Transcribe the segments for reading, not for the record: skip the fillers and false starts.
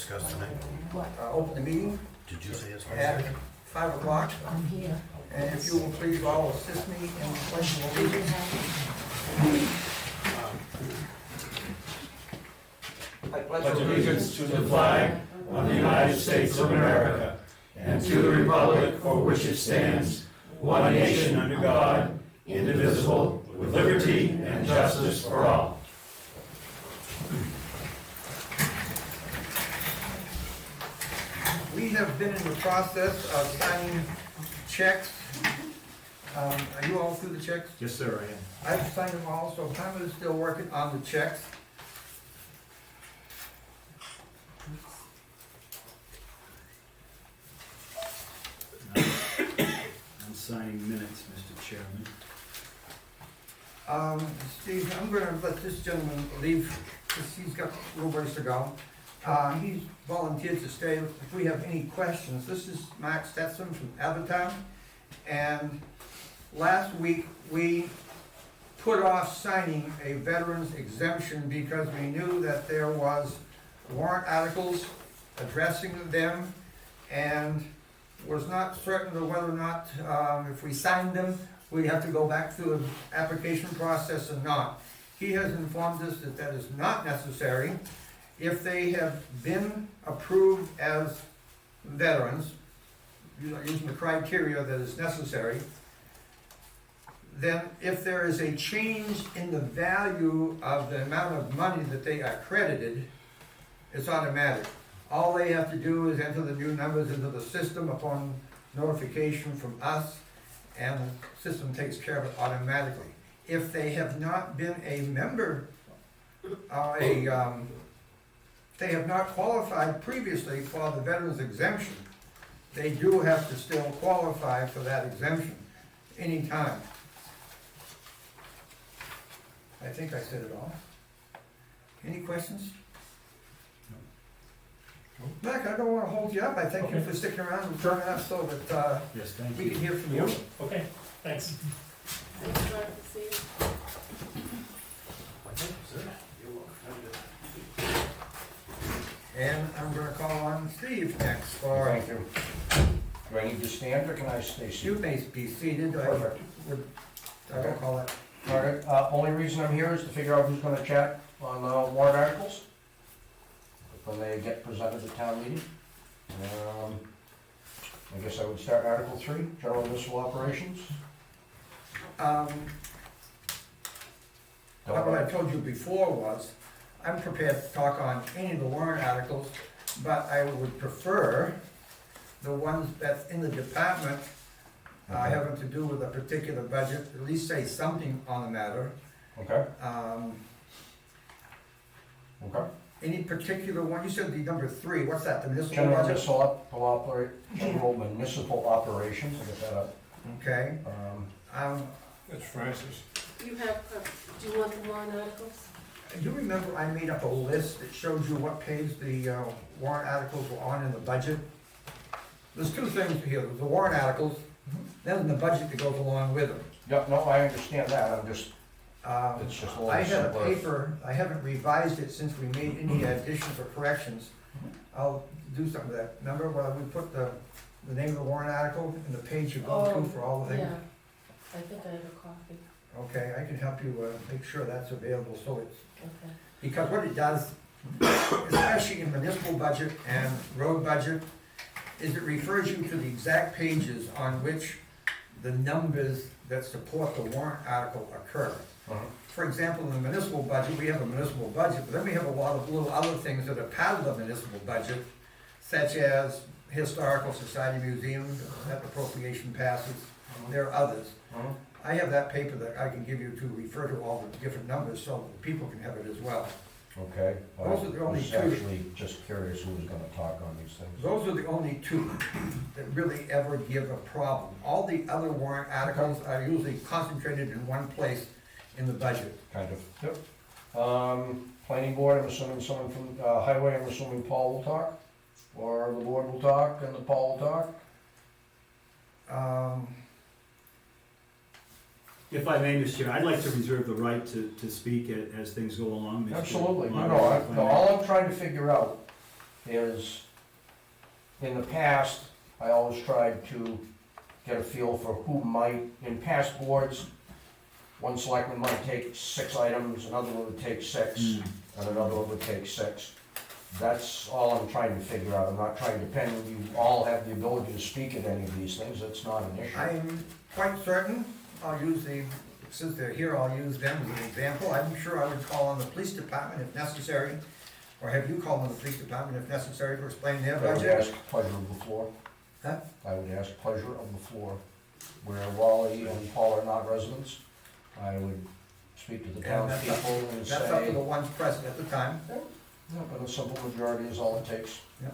discuss tonight? What? Open the meeting Did you say it's at 5 o'clock. I'm here. And if you will please all assist me in the pledge of allegiance. I pledge allegiance to the flag of the United States of America and to the republic for which it stands, one nation under God, indivisible, with liberty and justice for all. We have been in the process of signing checks. Are you all through the checks? Yes, sir, I am. I've signed them all, so Pam is still working on the checks. I'm signing minutes, Mr. Chairman. Steve, I'm gonna let this gentleman leave, because he's got a little ways to go. He's volunteered to stay if we have any questions. This is Mark Stetson from Abbotown. And last week, we put off signing a veteran's exemption because we knew that there was warrant articles addressing them, and was not certain of whether or not, if we signed them, we'd have to go back through the application process or not. He has informed us that that is not necessary. If they have been approved as veterans, using the criteria that is necessary, then if there is a change in the value of the amount of money that they are credited, it's automatic. All they have to do is enter the new numbers into the system upon notification from us, and the system takes care of it automatically. If they have not been a member, they have not qualified previously for the veterans exemption, they do have to still qualify for that exemption anytime. I think I said it all. Any questions? Mac, I don't want to hold you up. I thank you for sticking around and turning up so that Yes, thank we you. can hear from you. Okay, thanks. And I'm going to call on Steve next for. Thank you. Do I need to stand or can I stay You seated? may be seated. Perfect. I don't call it. All right, only reason I'm here is to figure out who's gonna chat on warrant articles when they get presented at town meeting. I guess I would start Article 3, General Municipal Operations. What I told you before was, I'm prepared to talk on any of the warrant articles, but I would prefer the ones that's in the department having to do with a particular budget, at least say something on the matter. Okay, okay. Any particular one, you said the number 3, what's that, the municipal General budget? General Municipal Operations, I get that up. Okay. That's Francis. You have, do you want the warrant articles? Do you remember I made up a list that shows you what page the warrant articles were on in the budget? There's 2 things here, there's the warrant articles, then the budget that goes along with them. Yep, no, I understand that, I'm just, it's just a little I have a simpler. paper, I haven't revised it since we made any additions or corrections. I'll do something with that. Remember when we put the name of the warrant article and the page you go to for all the things? Yeah, I think I have a copy. Okay, I can help you make sure that's available, so it's, Okay. because what it does, especially in municipal budget and road budget, is it refers you to the exact pages on which the numbers that support the warrant article occur. For example, in the municipal budget, we have a municipal budget, but then we have a lot of little other things that are part of the municipal budget, such as Historical Society Museum, that appropriation passes, there are others. I have that paper that I can give you to refer to all the different numbers so that people can have it as well. Okay. Those are the only I was 2. actually just curious who was gonna talk on these things. Those are the only 2 that really ever give a problem. All the other warrant articles are usually concentrated in one place in the budget. Kind of. Yep. Planning board, I'm assuming someone from highway, I'm assuming Paul will talk? Or the board will talk and the Paul will talk? If I may, Mr. Chair, I'd like to reserve the right to speak as things go along. Mr. Absolutely. No, Moderator, if I may. all I'm trying to figure out is, in the past, I always tried to get a feel for who might, in past boards, one selectman might take 6 items, another one would take 6, and another one would take 6. That's all I'm trying to figure out. I'm not trying to depend on you all have the ability to speak at any of these things. That's not an issue. I'm quite certain, since they're here, I'll use them as an example. I'm sure I would call on the police department if necessary, or have you call on the police department if necessary to explain their I would budget. ask pleasure of the floor. Huh? I would ask pleasure of the floor. Where Wally and Paul are not residents, I would speak to the And that's up- townspeople and That's up to say, the ones present at the time. but a simple majority is all it takes. Yeah.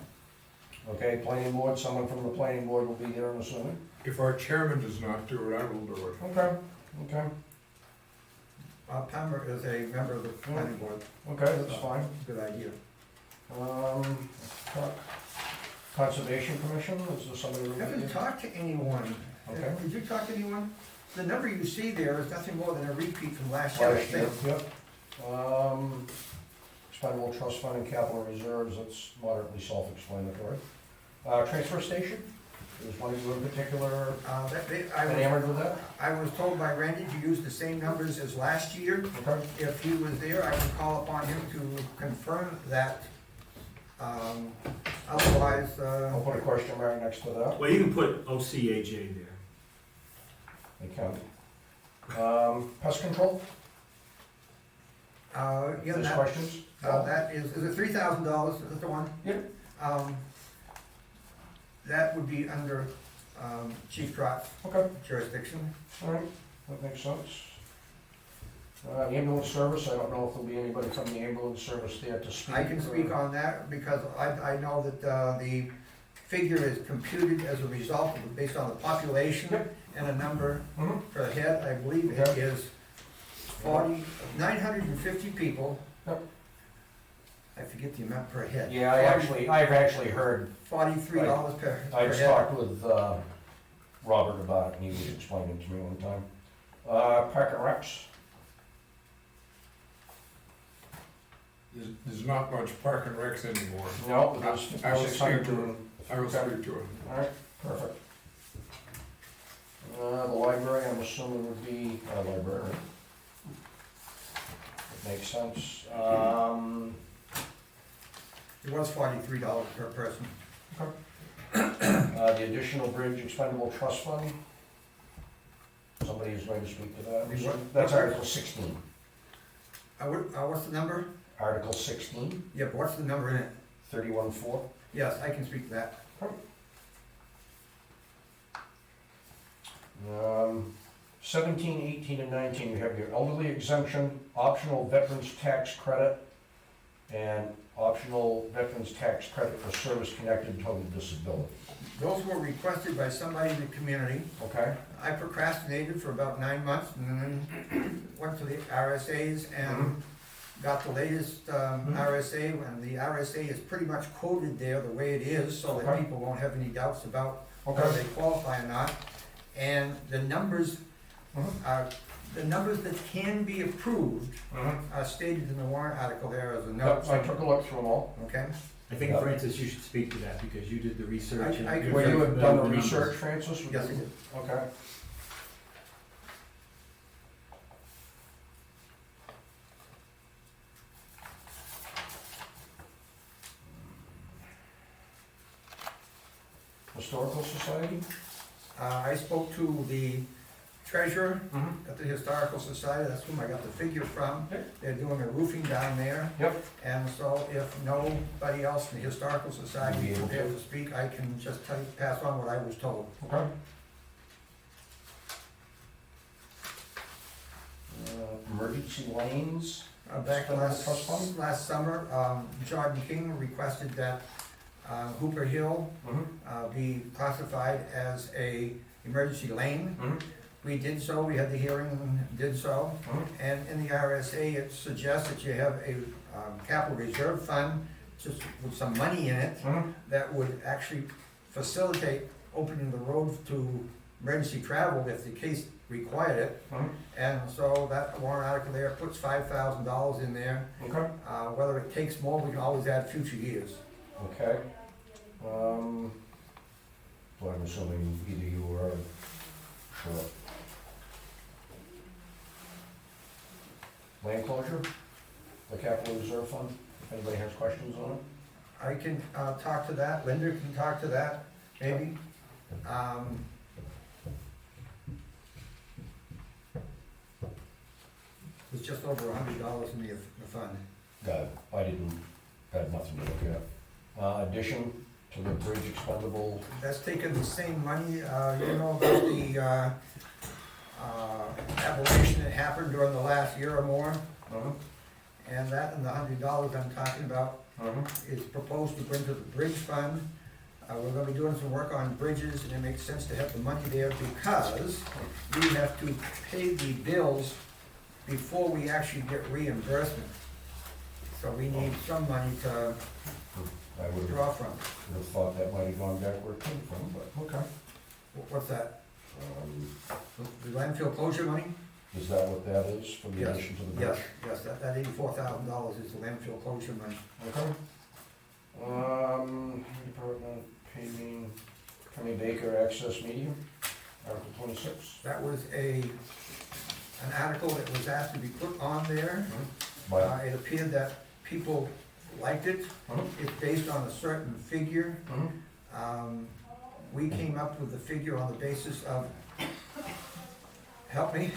Okay, planning board, someone from the planning board will be there, I'm assuming? If our chairman does not do it, I will do it. Okay, okay, Bob Palmer is a member of the planning board. okay, that's fine. Good idea. Co- Conservation Commission, is there somebody I over haven't there? talked to anyone. Okay. Did you talk to anyone? The number you see there is nothing more than a repeat from last year, I Last year, think. yep. Expendable trust fund and capital reserves, that's moderately self-explanatory. Transfer station, is one of you in particular enamored with that? I was told by Randy to use the same numbers as last year. Okay. If he was there, I would call upon him to confirm that. Otherwise, I'll put a question mark next to that. Well, you can put OCAJ there. I can. Pest control, yeah, there's that, questions? that is it $3,000, is that the one? Yep. That would be under, Chief Trott's Okay, jurisdiction. all right, that makes sense. Ambulance service, I don't know if there'll be anybody from the ambulance service there to speak. I can speak or- on that because I know that, the figure is computed as a result of, based on the population Yep. and a number Mhm. per head. I believe it Okay. is 950 people. Yep. I forget the amount per head. Yeah, I've actually heard, $43 per I've head. talked with, Robert about it, and he was explaining to me one time. Park and Recs, There's not much park and recs anymore. no, but there's I will 5,600 speak to and I will Okay. speak to him. Alright, perfect. The library, I'm assuming would be our library. That makes sense. It was $43 per person. The additional bridge expendable trust fund. Somebody is going to speak to that. What? That's Article 16. What's the number? Article 16, Yeah, but what's the number in it? 31-4. Yes, I can speak to that. 17, 18, and 19, you have your elderly exemption, optional veterans tax credit, and optional veterans tax credit for service-connected total disability. Those were requested by somebody in the community. Okay? I procrastinated for about 9 months and then went to the RSA's and got the latest RSA, and the RSA is pretty much quoted there the way it is, so that Okay. people won't have any doubts about whether Okay. they qualify or not. And the numbers are, the numbers that can be approved are stated in the warrant article there as a note. Yep, I took a look through them all. Okay? I think, Yeah. Francis, you should speak to that because you did the research. and I- you're Where you very had familiar done the with numbers. research, Francis? Yes, I did. Okay. Historical Society? I spoke to the treasurer Mm-hmm. at the Historical Society, that's whom I got the figure from. Yep. They're doing a roofing down there. Yep. And so if nobody else in the Historical Society Be is able to. prepared to speak, I can just pass on what I was told. Okay. Emergency lanes? Back Expendable trust fund? last summer, Jordan King requested that Hooper Hill be classified as a emergency lane. We did so, we had the hearing and did so. And in the RSA, it suggests that you have a capital reserve fund, just with some money in it, that would actually facilitate opening the road to emergency travel if the case required it. And so that warrant article there puts $5,000 in there. Okay. Whether it takes more, we can always add future years. Okay. So I'm assuming either you or, sure. Land closure, the capital reserve fund, if anybody has questions on it? I can, talk to that, Linda can talk to that, maybe. It's just over $100 in the fund. Got it. I didn't, had nothing to look at. Addition to the bridge expendable, That's taken the same money, you know about the, aberration that happened during the last year or more? And that and the $100 I'm talking about is proposed to bring to the bridge fund. We're gonna be doing some work on bridges, and it makes sense to have the money there because we have to pay the bills before we actually get reimbursement. So we need some money to I would draw from. have thought that might have gone back where it came from, but okay. What's that? Um, The landfill closure money? Is that what that is for the Yes, addition to the bridge? Yes, that $84,000 is the landfill closure money. Okay. Department paving, Penny Baker access medium, Article 26. That was an article that was asked to be put on there. By, It appeared that people liked it. Mhm. It's based on a certain figure. We came up with the figure on the basis of, help me?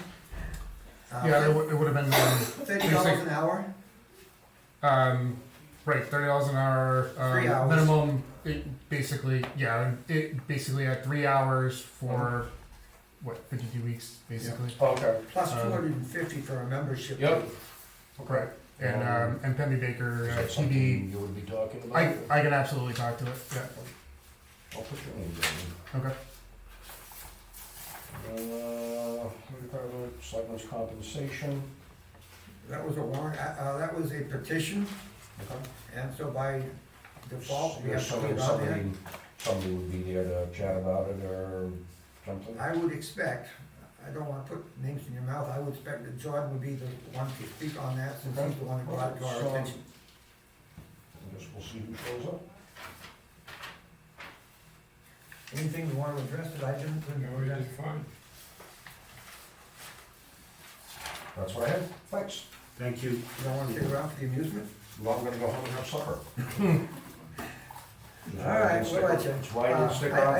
Yeah, it would have been, $30 an hour, right, $30 an hour, 3 hours. minimum, basically at 3 hours for, what, 52 weeks, basically? okay. plus Um, 250 for a membership. Yep. Right, and Penny Baker, Is that TB, something you would be talking about? I can absolutely talk to it, yeah, I'll put your name down. okay. Department, selectmen's compensation. That was a warrant, that was a petition, Okay. and so by default, we have to Somebody, put it on there. somebody would be there to chat about it or something? I would expect, I don't wanna put names in your mouth, I would expect that John would be the one to speak on that, since he's the one that brought it to our So- attention. I guess we'll see who shows up. Anything you wanna address that I didn't? No, we did fine. That's what I had. Thanks. Thank you. You don't wanna stick around for the amusement? Well, I'm gonna go home and have supper. All right, we'll let you. That's why I didn't stick around.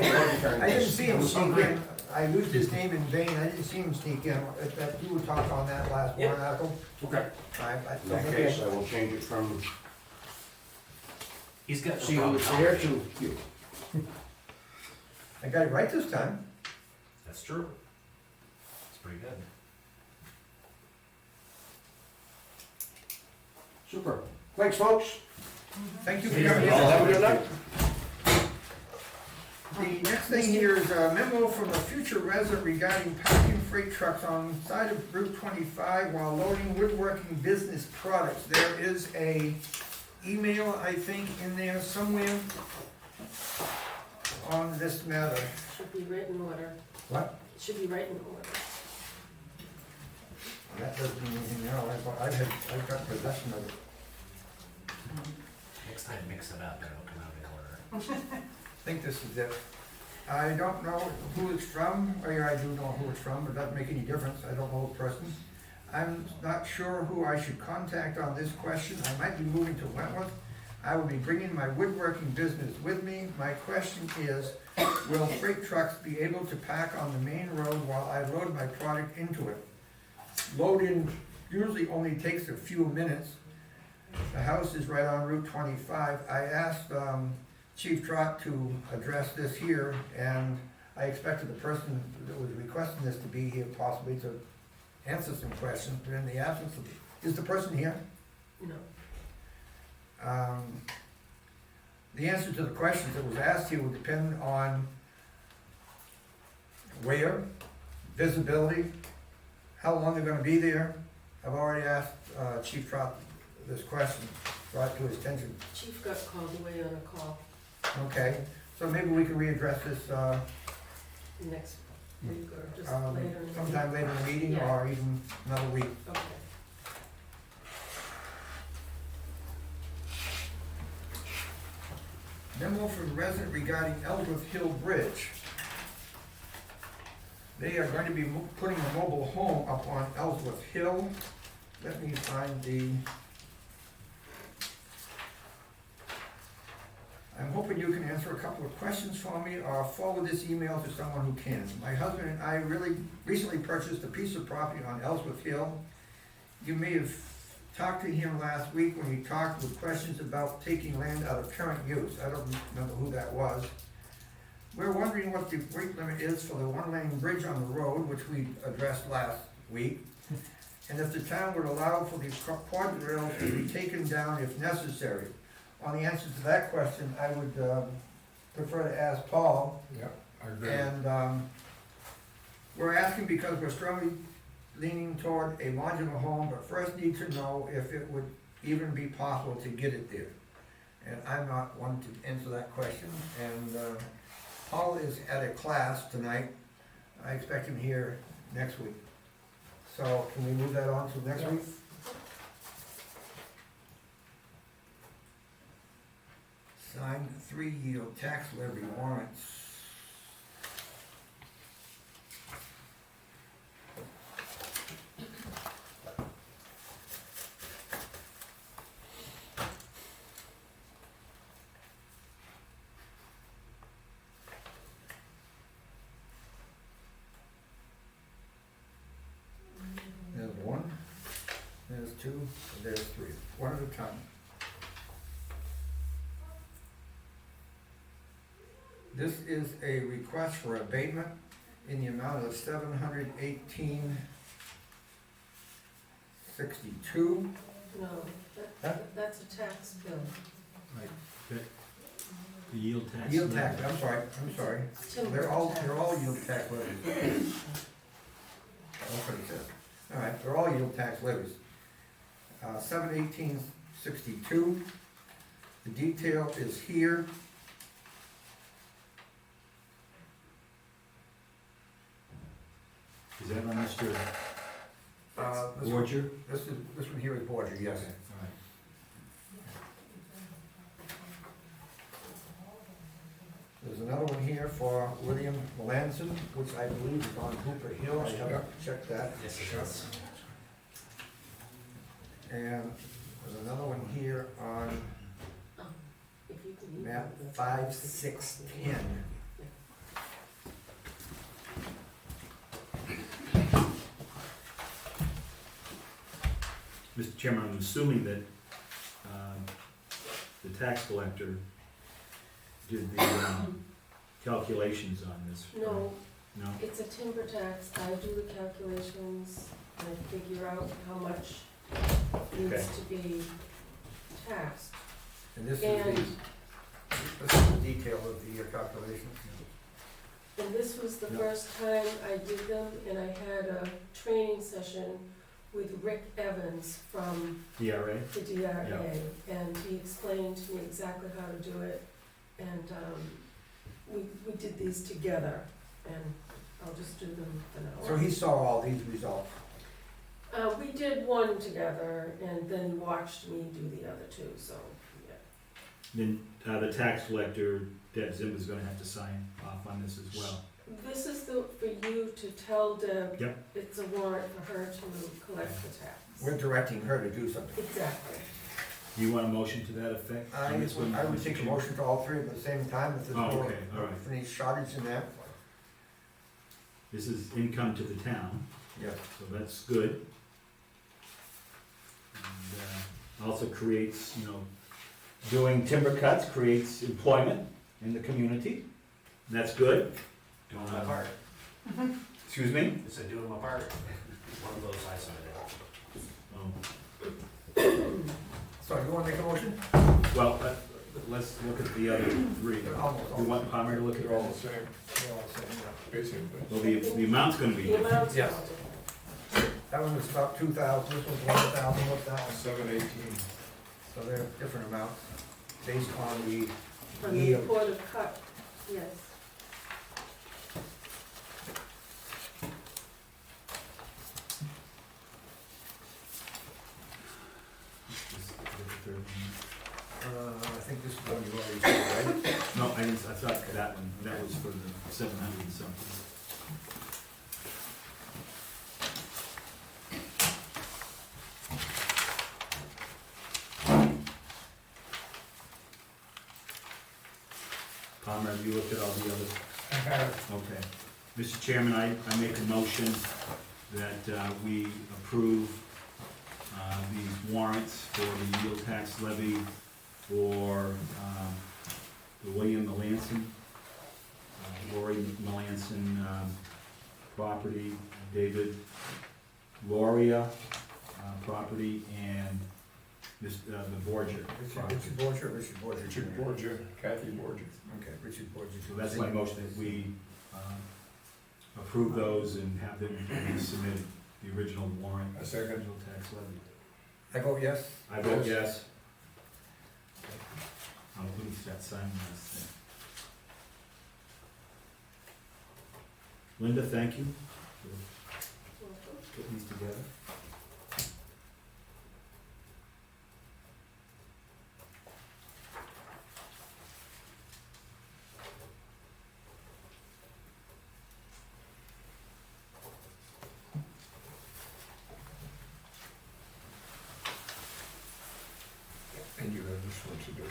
I didn't see him sneak in, I used his name in vain, I didn't see him sneak in, that you would talk on that last warrant article. Okay. In that case, I will change it from He's got see who's there to you. I got it right this time. That's true. It's pretty good. Super. Thanks, folks. Thank you for See you. coming Y'all have a in. good night. The next thing here is a memo from a future resident regarding parking freight trucks on side of Route 25 while loading woodworking business products. There is a email, I think, in there somewhere on this matter. Should be written order. What? Should be written order. That doesn't mean anything now, I've got possession of it. Next time, mix it up, it'll come out in order. I think this is it. I don't know who it's from, or I do know who it's from, but it doesn't make any difference, I don't know the person. I'm not sure who I should contact on this question, I might be moving to Wentworth. I will be bringing my woodworking business with me. My question is, will freight trucks be able to park on the main road while I load my product into it? Load-in usually only takes a few minutes. The house is right on Route 25. I asked Chief Trot to address this here, and I expected the person that was requesting this to be here possibly to answer some questions, but in the absence of, is the person here? No. The answer to the questions that was asked here would depend on where, visibility, how long they're gonna be there. I've already asked Chief Trot this question, brought to his attention. Chief got called away on a call Okay, so maybe we can readdress this next week or just later in the week. sometime later in the meeting Yeah. or even another week. Okay. memo from resident regarding Ellsworth Hill Bridge. They are going to be putting a mobile home up on Ellsworth Hill. Let me find the... I'm hoping you can answer a couple of questions for me or forward this email to someone who can. My husband and I recently purchased a piece of property on Ellsworth Hill. You may have talked to him last week when he talked with questions about taking land out of current use. I don't remember who that was. We're wondering what the weight limit is for the one-lane bridge on the road, which we addressed last week. And if the town would allow for the quad rails to be taken down if necessary. On the answer to that question, I would prefer to ask Paul. Yeah, I agree. And we're asking because we're strongly leaning toward a modular home, but first need to know if it would even be possible to get it there. And I'm not one to answer that question. And Paul is at a class tonight. I expect him here next week. So can we move that on to next week? Signed 3 yield tax levy warrants. There's one, there's two, and there's three, one at a time. This is a request for abatement in the amount of $718.62. No, that's a tax bill. Right, the yield tax. Yield tax, I'm sorry. Timber They're all tax. yield tax levies. That's what it says. All right, they're all yield tax levies. 718.62. The detail is here. Is that on Mr. This Borger? this one here is Borger, yes. All right. There's another one here for William Melanson, which I believe is on Hooper Hill. I haven't checked that. Yes, it is. And there's another one here on If you can use map it. 5610. Mr. Chairman, I'm assuming that the tax collector did the calculations on this. No, No? it's a timber tax. I do the calculations and I figure out how much needs Okay. to be taxed. And this is And- the detail of the calculation. And this was the Yeah. first time I did them, and I had a training session with Rick Evans from DRA? the DRA, and he explained to me exactly how to do it, and we did these together, and I'll just do them for now. So he saw all these results. We did one together, and then he watched me do the other two, so, yeah. Then the tax collector, Deb Zimmer's gonna have to sign off on this as well. This is for you to tell Deb Yep. it's a warrant for her to collect the tax. We're directing her to do something. Exactly. Do you want a motion to that effect? I on this one, would Mr. take a Chairman? motion to all three at the same time if there's Oh, no okay, all right. any shortage in that. This is income to the town, Yes. so that's good. And also creates, doing timber cuts creates employment in the community, and that's good. Doing them apart. Excuse me? It's a do them apart. One of those I submitted. Oh. So you wanna make a motion? Well, let's look at the other three. They're almost all. You want Palmer to look at They're all all? the same, They're all the same, yeah. basically. Well, the amount's gonna be The different. amount's Yes. not different. That one was about 2,000, this one's 1,000, what's that one? 718. So they're different amounts based on the On the yield. report of cut, yes. Just look at the third one. I think this is one you already said, right? No, I thought that one, that was for the 700 and something. Palmer, have you looked at all the others? I have, Okay. Mr. Chairman, I make a motion that we approve these warrants for the yield tax levy for the William Melanson, Lori Melanson property, David Loria property, and the Borgia property. Richard Borgia, Richard Borgia. Richard Borgia, Kathy Borgia. Okay, Richard Borgia. So that's my motion, that we approve those and have them be submitted, the original warrant. A second. Yield tax levy. I vote yes. I vote yes. I'll let me start signing this thing. Linda, thank you for putting these together. And you have this one to do.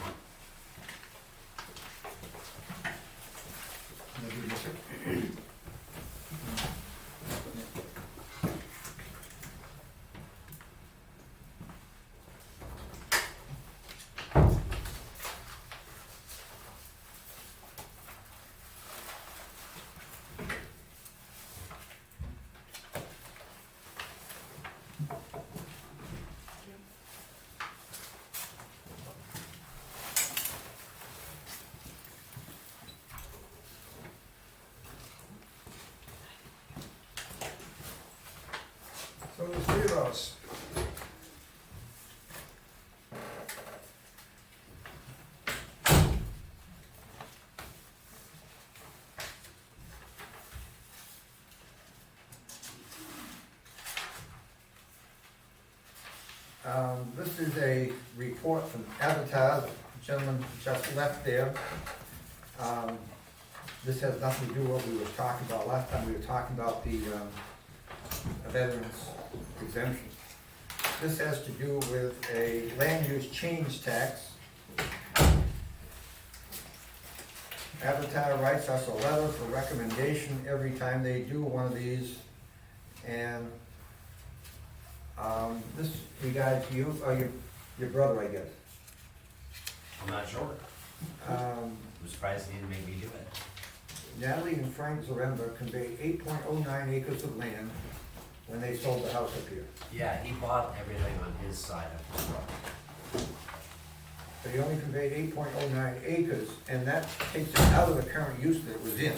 So there's three of us. This is a report from Avatar, the gentleman just left there. This has nothing to do with what we were talking about last time. We were talking about the veterans exemption. This has to do with a land use change tax. Avatar writes us a letter for recommendation every time they do one of these. And this regards you, or your brother, I guess. I'm not sure. I'm surprised he didn't make me do it. Natalie and Frank Zaremba conveyed 8.09 acres of land when they sold the house up here. Yeah, he bought everything on his side of the property. They only conveyed 8.09 acres, and that takes it out of the current use that it was in.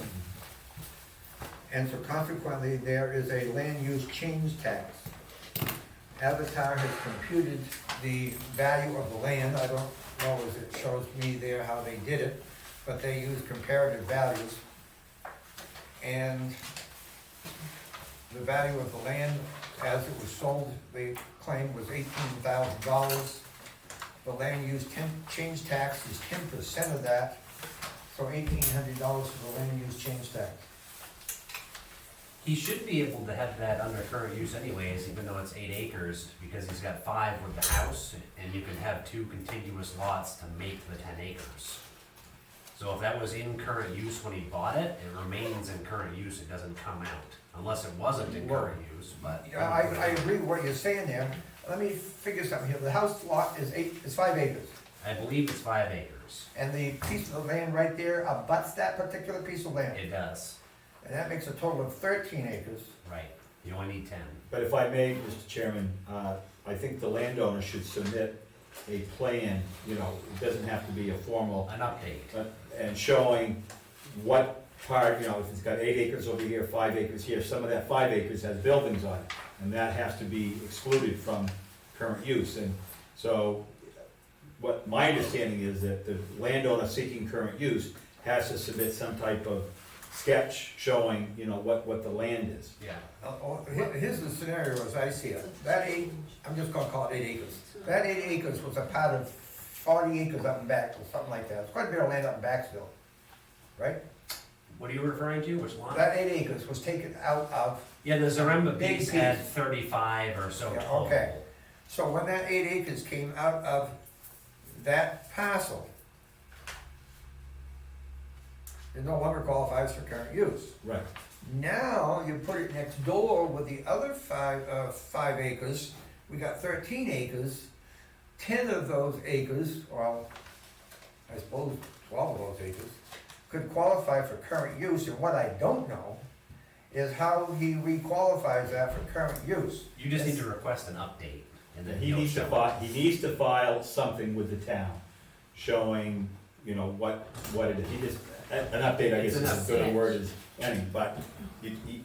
And so consequently, there is a land use change tax. Avatar has computed the value of the land. I don't know as it shows me there how they did it, but they used comparative values. And the value of the land as it was sold, they claimed was $18,000. The land use change tax is 10% of that, so $1,800 for the land use change tax. He should be able to have that under current use anyways, even though it's 8 acres, because he's got 5 with the house, and you can have 2 contiguous lots to make the 10 acres. So if that was in current use when he bought it, it remains in current use, it doesn't come out, unless it wasn't in current use, but. Yeah, I agree with what you're saying there. Let me figure something here. The house lot is 5 acres. I believe it's 5 acres. And the piece of land right there abuts that particular piece of land. It does, And that makes a total of 13 acres. right. You only need 10. But if I may, Mr. Chairman, I think the landowner should submit a plan, you know, it doesn't have to be a formal, An update. and showing what part, you know, if it's got 8 acres over here, 5 acres here, some of that 5 acres has buildings on it, and that has to be excluded from current use. And so, what my understanding is that the landowner seeking current use has to submit some type of sketch showing, you know, what the land is. Yeah. Here's the scenario as I see it. That I'm just gonna call it 8 acres. That 8 acres was a part of 40 acres up in back, or something like that. It's quite a bit of land up in back still, right? What are you referring to? Which lot? That 8 acres was taken out of, Yeah, the Zaremba Big piece piece. had 35 or so Yeah, total. okay. So when that 8 acres came out of that parcel, it no longer qualifies for current use. Right. Now, you put it next door with the other 5 acres, we got 13 acres. 10 of those acres, well, I suppose 12 of those acres, could qualify for current use, and what I don't know is how he requalifies that for current use. You just need to request an update, and then He he'll needs to show file, he needs to file something with the town, showing, you know, what it is. He just, an update, I guess is as good a word as any, but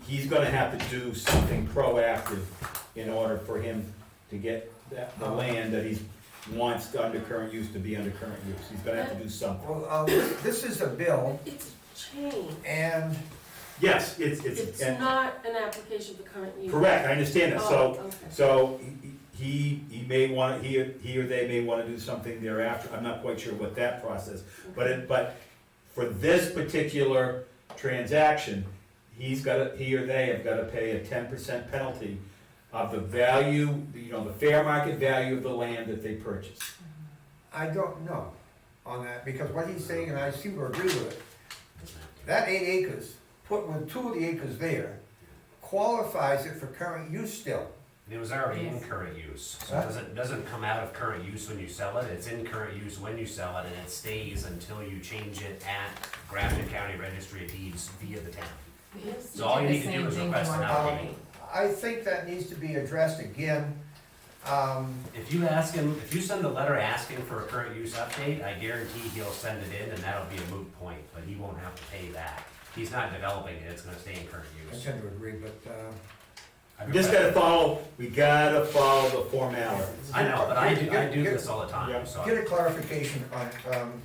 he's gonna have to do something proactive in order for him to get the land that he wants under current use to be under current use. He's gonna have to do something. Well, this is a bill, It's a change. and Yes, It's and not an application for current use. correct, I understand that, Oh, so, okay. so he may wanna, he or they may wanna do something thereafter, I'm not quite sure what that process, but for this particular transaction, he or they have gotta pay a 10% penalty of the value, you know, the fair market value of the land that they purchased. I don't know on that, because what he's saying, and I seem to agree with it, Doesn't have to. that 8 acres, put with 2 of the acres there, qualifies it for current use still. And it was already in current use, so Huh? it doesn't come out of current use when you sell it, it's in current use when you sell it, and it stays until you change it at Grafton County Registry of Deeds via the town. So all you need to do is request an update. I think that needs to be addressed again. If you ask him, if you send a letter asking for a current use update, I guarantee he'll send it in and that'll be a moot point, but he won't have to pay that. He's not developing it, it's gonna stay in current I use. tend to agree, but, We just we gotta follow the formalities. I know, but I do Get- this all the time, Yep. so. get a clarification on,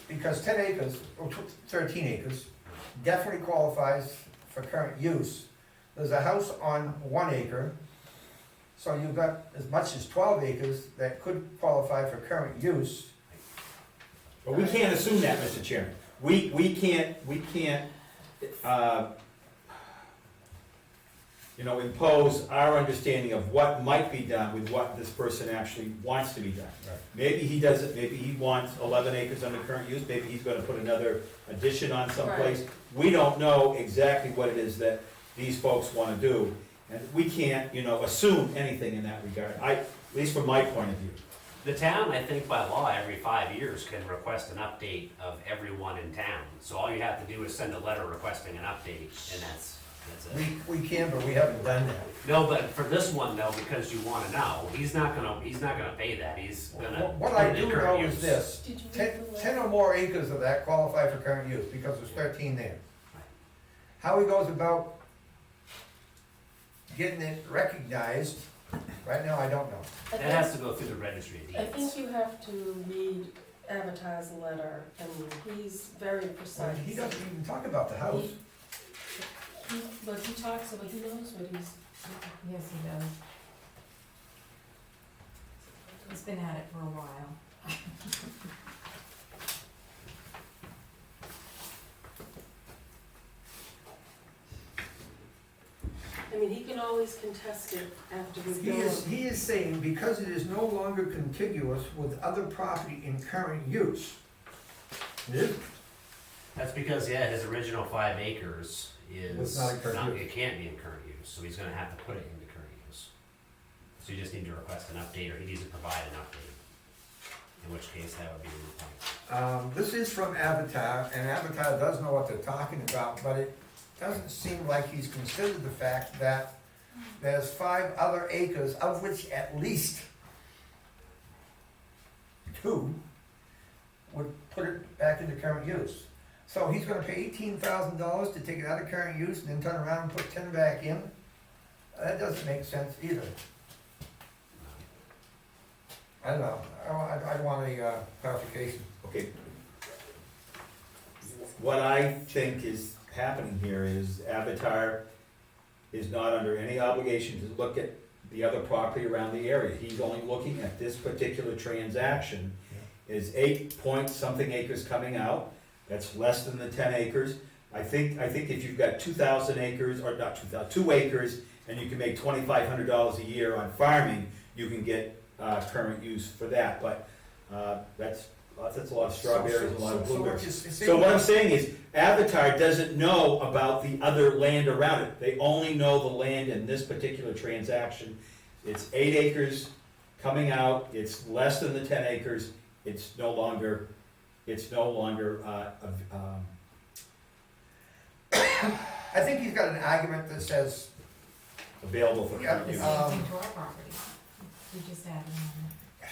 because 10 acres, or 13 acres, definitely qualifies for current use. There's a house on 1 acre, so you've got as much as 12 acres that could qualify for current use. But we can't assume that, Mr. Chairman. We can't, you know, impose our understanding of what might be done with what this person actually wants to be done. Right. Maybe he doesn't, maybe he wants 11 acres under current use, maybe he's gonna put another addition on someplace. We don't know exactly what it is that these folks wanna do, and we can't, you know, assume anything in that regard. At least from my point of view. The town, I think by law, every 5 years can request an update of everyone in town. So all you have to do is send a letter requesting an update, and that's it. We can, but we haven't done that. No, but for this one though, because you wanna know, he's not gonna pay that, he's gonna. What I put it in do current know is use. this, Did you 10 read the 10 letter? or more acres of that qualify for current use, because there's 13 there. How he goes about getting it recognized, right now, I don't know. I That has think, to go through the registry of I deeds. think you have to advertise the letter, and he's very precise. He doesn't even talk about the house. But he talks about, he knows what he's, Yes, he does. He's been at it for a while. I mean, he can always contest it after we've done. He is saying because it is no longer contiguous with other property in current use. It is, That's because, yeah, his original 5 acres is, Was not in current use. it can't be in current use, so he's gonna have to put it into current use. So you just need to request an update, or he needs to provide an update, in which case that would be a moot point. This is from Avatar, and Avatar does know what they're talking about, but it doesn't seem like he's considered the fact that there's 5 other acres, of which at least 2 would put it back into current use. So he's gonna pay $18,000 to take it out of current use and then turn around and put 10 back in? That doesn't make sense either. I don't know, I want a clarification. Okay. What I think is happening here is Avatar is not under any obligation to look at the other property around the area. He's only looking at this particular transaction. Is 8-point-something acres coming out, that's less than the 10 acres. I think if you've got 2,000 acres, or not 2,000, 2 acres, and you can make $2,500 a year on farming, you can get current use for that, but that's a lot of strawberries and a lot of blueberries. So what I'm saying is, Avatar doesn't know about the other land around it. They only know the land in this particular transaction. It's 8 acres coming out, it's less than the 10 acres, it's no longer, I think he's got an argument that says, available for Yeah, current use. Same thing to our property. We just added on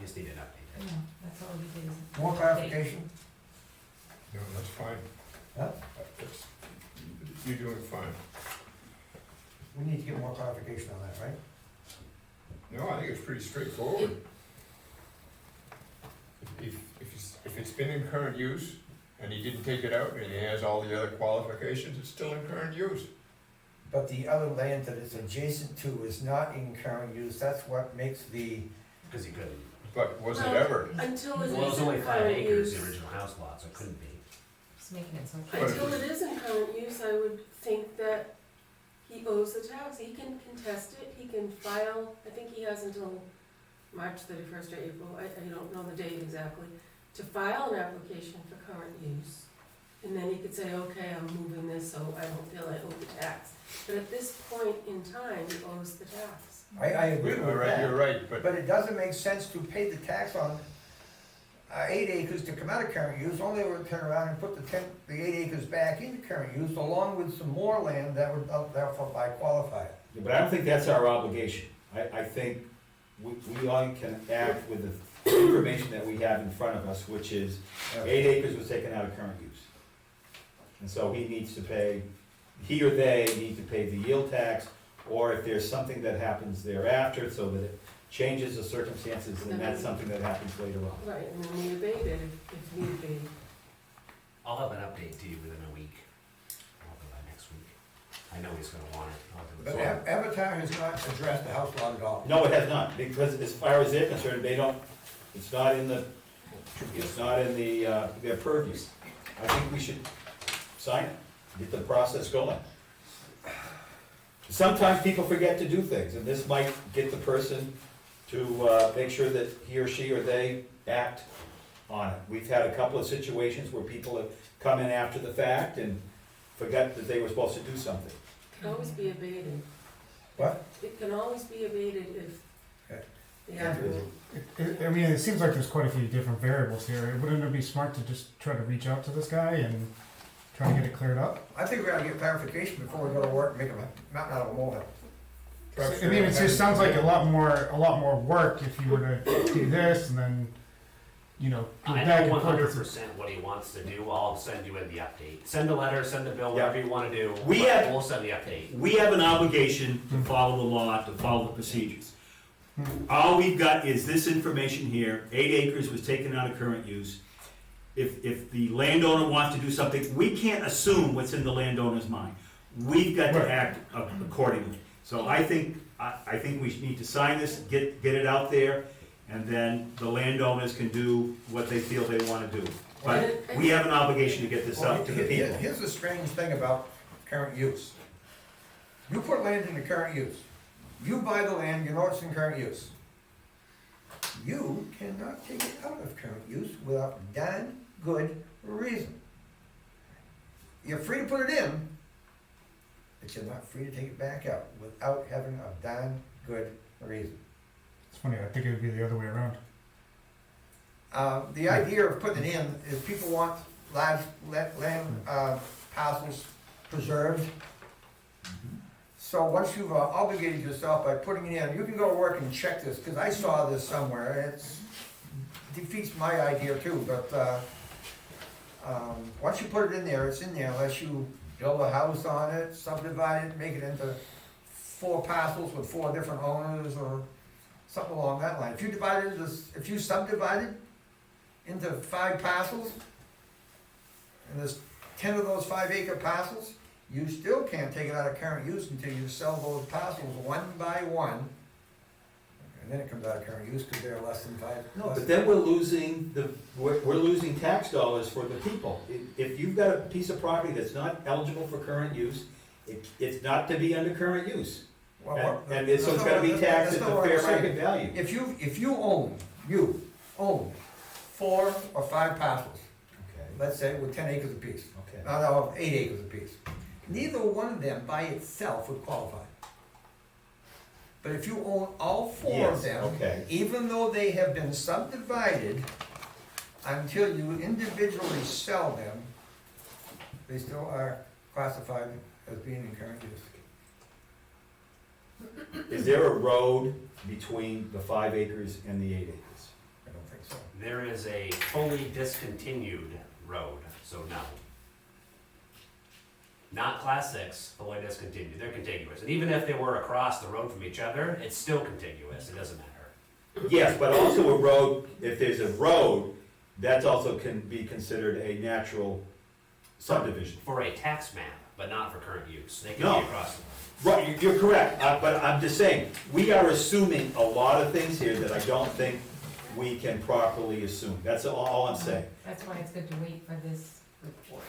You just need an update. it. Yeah, that's all we did is. more clarification. No, that's fine. Huh? That's- You're doing fine. We need to get more clarification on that, right? No, I think it's pretty straightforward. If it's been in current use, and he didn't take it out, and he has all the other qualifications, it's still in current use. But the other land that it's adjacent to is not in current use, that's what makes the, Because he couldn't. But was it Well, ever? Until Well, it it was is only in 5 current acres, use. the original house lot, so it couldn't be. Just making it so. But if Until it's- it is in current use, I would think that he owes the tax. He can contest it, he can file, I think he has until March 31st or April, I don't know the date exactly, to file an application for current use. And then he could say, okay, I'm moving this, so I don't feel I owe the tax. But at this point in time, he owes the tax. I agree with All right, you're that. right, but But it doesn't make sense to pay the tax on 8 acres to come out of current use, only would turn around and put the 8 acres back into current use, along with some more land that would therefore by qualify it. Yeah, but I don't think that's our obligation. I think we all can act with the information that we have in front of us, which is 8 acres was taken out of current use. And so he needs to pay, he or they need to pay the yield tax, or if there's something that happens thereafter, so that it changes the circumstances, then that's something that happens later on. Right, and then we abate it if need be. I'll have an update to you within a week. I'll do that next week. I know he's gonna want it. I'll do But it. Avatar has not addressed the house lot at all. No, it has not, because as far as they're concerned, they don't, it's not in their purview. I think we should sign it, get the process going. Sometimes people forget to do things, and this might get the person to make sure that he or she or they act on it. We've had a couple of situations where people have come in after the fact and forgot that they were supposed to do something. It can always be abated. What? It can always be abated if Okay. they have to. I mean, it seems like there's quite a few different variables here. Wouldn't it be smart to just try to reach out to this guy and try to get it cleared up? I think we ought to get clarification before we go to work and make a mountain out of a molehill. I mean, it just sounds like a lot more work if you were to do this and then, you know, go I back know and forth. 100% what he wants to do. I'll send you in the update. Send a letter, send a bill, whatever you wanna do. We but have- We'll send the update. We have an obligation to follow the law, to follow the procedures. All we've got is this information here, 8 acres was taken out of current use. If the landowner wants to do something, we can't assume what's in the landowner's mind. We've got to Right. act accordingly. So I think we need to sign this, get it out there, and then the landowners can do what they feel they wanna do. But we have an obligation to get this out to the people. Here's the strange thing about current use. You put land into current use. You buy the land, you know it's in current use. You cannot take it out of current use without damn good reason. You're free to put it in, but you're not free to take it back out without having a damn good reason. It's funny, I think it would be the other way around. The idea of putting it in is people want large land parcels preserved. So once you've obligated yourself by putting it in, you can go to work and check this, because I saw this somewhere, it defeats my idea too, but, once you put it in there, it's in there unless you build a house on it, subdivide it, make it into 4 parcels with 4 different owners, or something along that line. If you subdivide it into 5 parcels, and there's 10 of those 5-acre parcels, you still can't take it out of current use until you sell those parcels one by one. And then it comes out of current use because they're less than five. No, but then we're losing we're losing tax dollars for the people. If you've got a piece of property that's not eligible for current use, it's not to be under current use. Well, And so it's gotta be taxed at the fair market value. If you own 4 or 5 parcels, Okay, let's say with 10 acres apiece, okay. no, 8 acres apiece, neither one of them by itself would qualify. But if you own all 4 of Yes, them, okay. even though they have been subdivided, until you individually sell them, they still are classified as being in current use. Is there a road between the 5 acres and the 8 acres? I don't think so. There is a fully discontinued road, so no. Not class 6, fully discontinued, they're contiguous. And even if they were across the road from each other, it's still contiguous, it doesn't matter. Yes, but also a road, if there's a road, that's also can be considered a natural subdivision. For a tax map, but not for current use. They can No. be across the road. Right, you're correct, but I'm just saying, we are assuming a lot of things here that I don't think we can properly assume. That's all I'm saying. That's why it's good to wait for this report.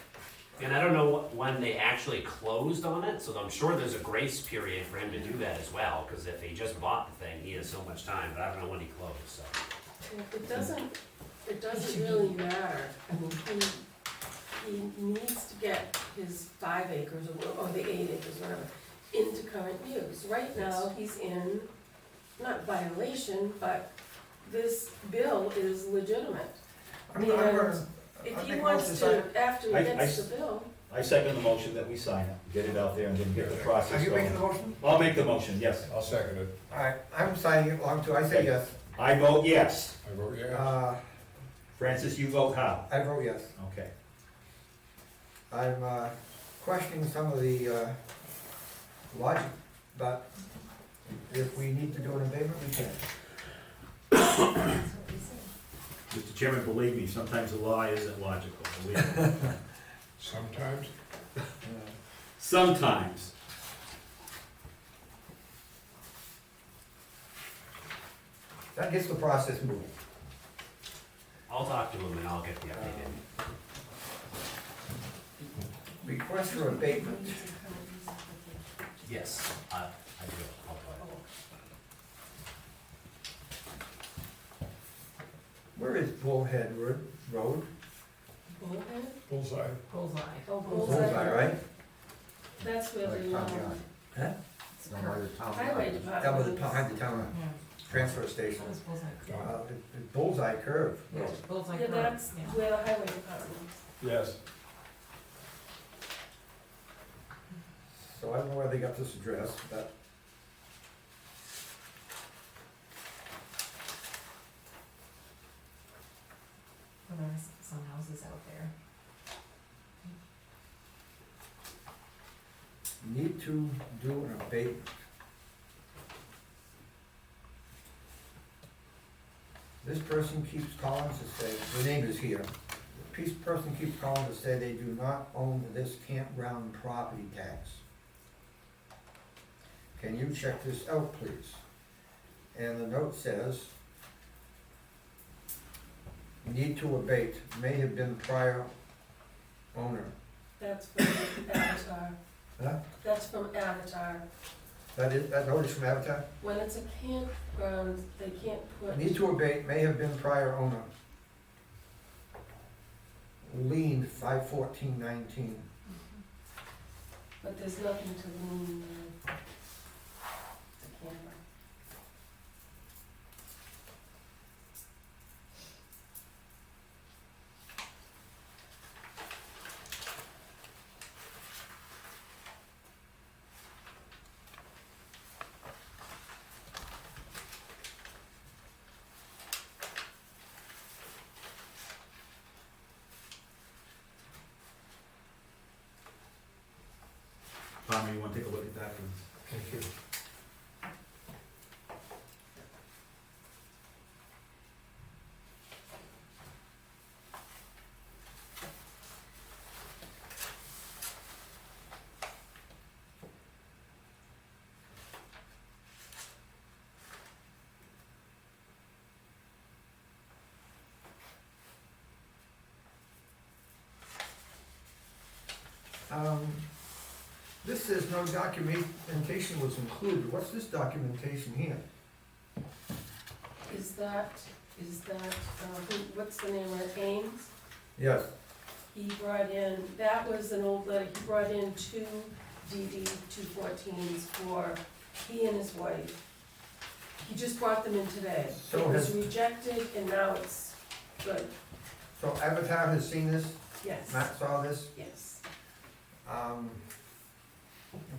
And I don't know when they actually closed on it, so I'm sure there's a grace period for him to do that as well, because if he just bought the thing, he has so much time, but I don't know when he closed, so. It doesn't really matter. I mean, he needs to get his 5 acres or the 8 acres, whatever, into current use. Right now, he's in, not violation, but this bill is legitimate. I'm gonna- If I he think wants most to, of after he I- gets the bill, I second the motion that we sign it, get it out there and then get the process Are you making the going. motion? I'll make the motion, yes. I'll second it. All right, I'm signing it along too, I say yes. I vote yes. I vote yes. Francis, you vote how? I vote yes. Okay. I'm questioning some of the logic, but if we need to do an abatement, we can. That's what we said. Mr. Chairman, believe me, sometimes the law isn't logical, believe me. Sometimes. Sometimes. That gets the process moving. I'll talk to him and I'll get the update in. Request for abatement. Yes, I do, I'll do it. Where is Bullhead Road? Bullhead? Bullseye. Bullseye. Oh, Bullseye, right? That's where Like the, town yard. Huh? It's not where the town highway yard is. Down department. with the, behind the town Yeah, transfer station. that was Bullseye. It's Bullseye Curve. Yeah, Bullseye. Yeah, Curve, that's yeah. where the highway department is. Yes. So I don't know where they got this address, but Well, there's some houses out there. need to do an abatement. This person keeps calling to say, the name is here. This person keeps calling to say they do not own this campground property tax. Can you check this out, please? And the note says, need to abate, may have been prior owner. That's from Avatar. Huh? That's from Avatar. That note is from Avatar? When it's a campground, they can't put. Need to abate, may have been prior owner. Lien 5/14/19. But there's nothing to lean on. It's a camera. Tommy, you wanna take a look at that, please? this says no documentation was included, what's this documentation here? Is that, what's the name of it, Ames? Yes, He brought in, that was an old letter, he brought in 2 DD 214s for he and his wife. He just brought them in today. So It was has- rejected and now it's good, so Avatar has seen this, yes, Matt saw this, yes.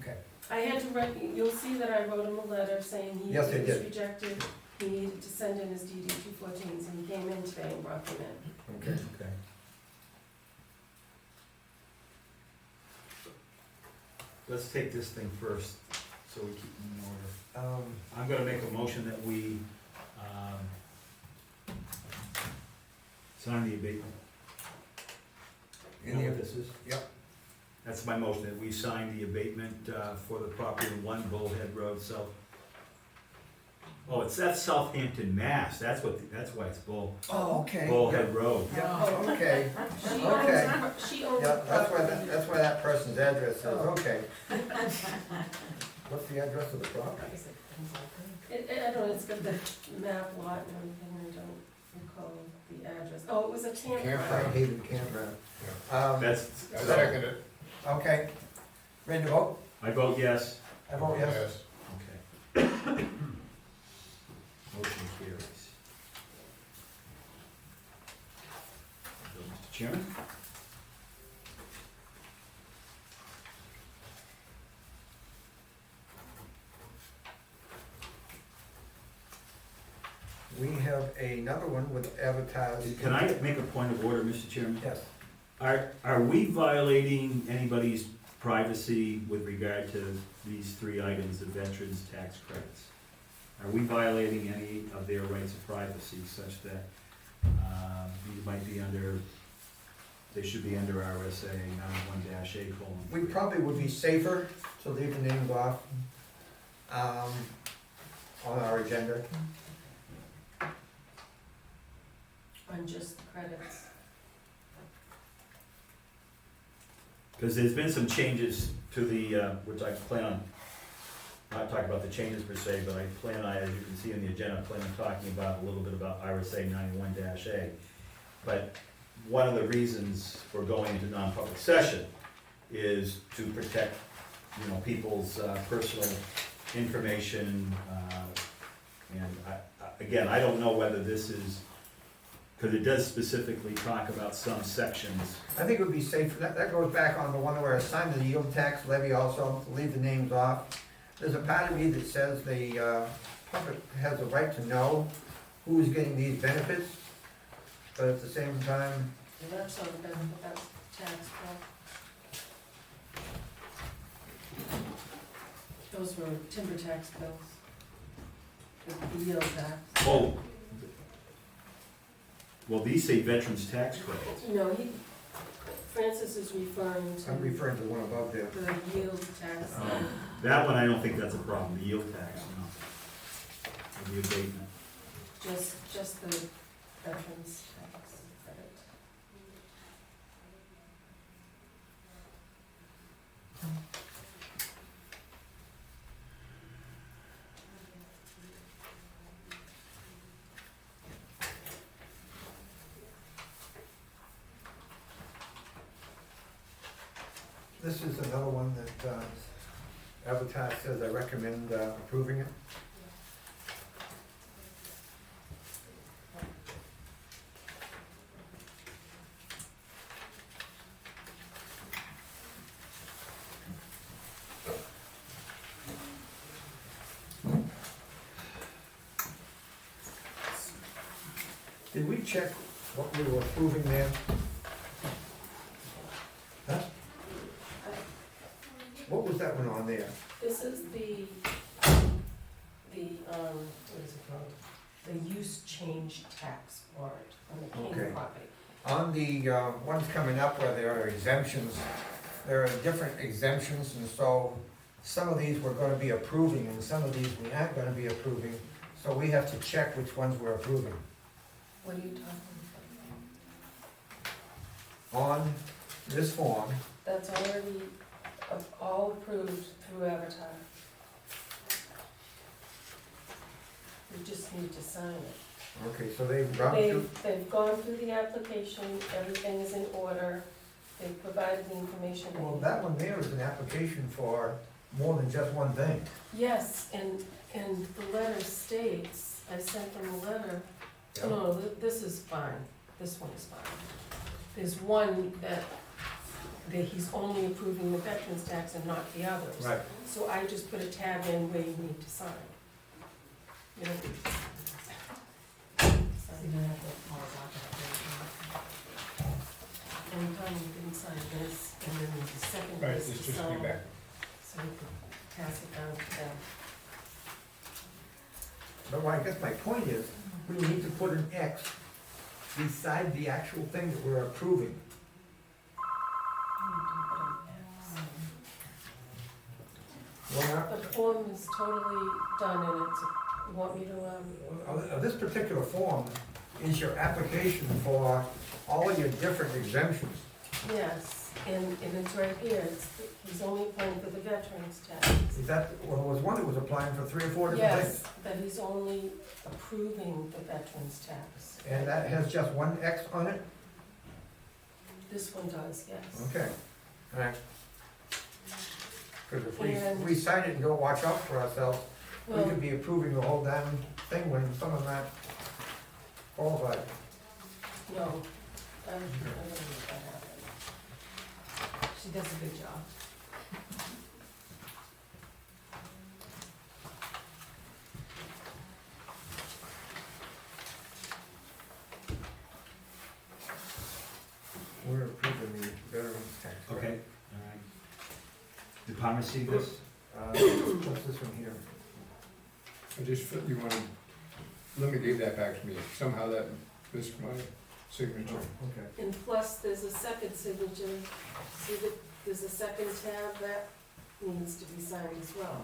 okay. I had to write, you'll see that I wrote him a letter saying he Yes, I was did. rejected. He needed to send in his DD 214s and he came in today and brought them in. Okay. Okay. Let's take this thing first, so we keep them in order. I'm gonna make a motion that we, sign the abatement. You know what this is? Yep. That's my motion, that we sign the abatement, for the property in 1 Bullhead Road South. Oh, that's Southampton, Mass, that's why it's Oh, okay. Bullhead Road. Yeah, okay, She Okay. she owns yeah, the that's why, property. that's why that person's address is, okay. What's the address of the property? I don't know, it's got the map lot and everything, I don't recall the address. Oh, it was a Campground, campground. Haven Campground. That's, I second it. Okay, ready to vote? I vote yes. I vote yes. Okay. Motion carries. Mr. Chairman? We have another one with advertised. Can I make a point of order, Mr. Chairman? Yes. Are we violating anybody's privacy with regard to these 3 items, the veterans' tax credits? Are we violating any of their rights of privacy such that these might be under, they should be under RSA 91-A:1? We probably would be safer to leave the names off, on our agenda. On just the credits. Because there's been some changes to the, which I plan on, not talking about the changes per se, but I plan on, as you can see in the agenda, I plan on talking about a little bit about RSA 91-A. But one of the reasons for going into non-public session is to protect, people's personal information. And again, I don't know whether this is, because it does specifically talk about some sections. I think it would be safer, that goes back on the one where assigned to the yield tax levy also, to leave the names off. There's a part of me that says the public has a right to know who's getting these benefits, but at the same time, And that's on the benefit, that's tax bill. Those were timber tax bills. The yield tax. Oh, well, these say veterans' tax credits. No, Francis is referring I'm to referring to the one above there. the yield tax. That one, I don't think that's a problem, the yield tax, no. Or the abatement. Just the veterans tax credit. This is another one that advertised says I recommend approving it. Did we check what we were approving there? Huh? What was that one on there? This is the, what is it called? The use change tax warrant on the King Okay. property. On the ones coming up where there are exemptions, there are different exemptions, and so some of these we're gonna be approving, and some of these we aren't gonna be approving, so we have to check which ones we're approving. What are you talking On this form, about? That's already, all approved through Avatar. We just need to sign it. Okay, so they've gone through, They've gone through the application, everything is in order, they've provided the information. they well, need. that one there is an application for more than just one thing. Yes, and the letter states, I sent them a letter, oh, no, this is fine, this one is fine. There's one that he's only approving the veterans tax and not the others. Right. So I just put a tab in where you need to sign. You know, So you don't have to call us out to that. anytime you can sign this, and then there's a second Right, list it's to just sign, feedback. so we can pass it down to them. But what I guess my point is, we need to put an X beside the actual thing that we're approving. Why not? The form is totally done, and it's, you want me to, This particular form is your application for all of your different exemptions. yes, and it's right here, he's only applying for the veterans tax. Is that, well, there was one that was applying for 3 or 4 different things. Yes, but he's only approving the veterans tax. And that has just one X on it? This one does, yes. Okay, all right. Because if And- we sign it and don't watch out for ourselves, we Well, could be approving the whole damn thing when some of that qualified. no, I don't think that happened. She does a good job. We're approving the veterans tax. Okay, all right. Department see this? What's this one here? I just feel you wanna, Linda gave that back to me, somehow that missed my signature. Okay. And plus, there's a second signature, see that, there's a second tab that needs to be signed as well.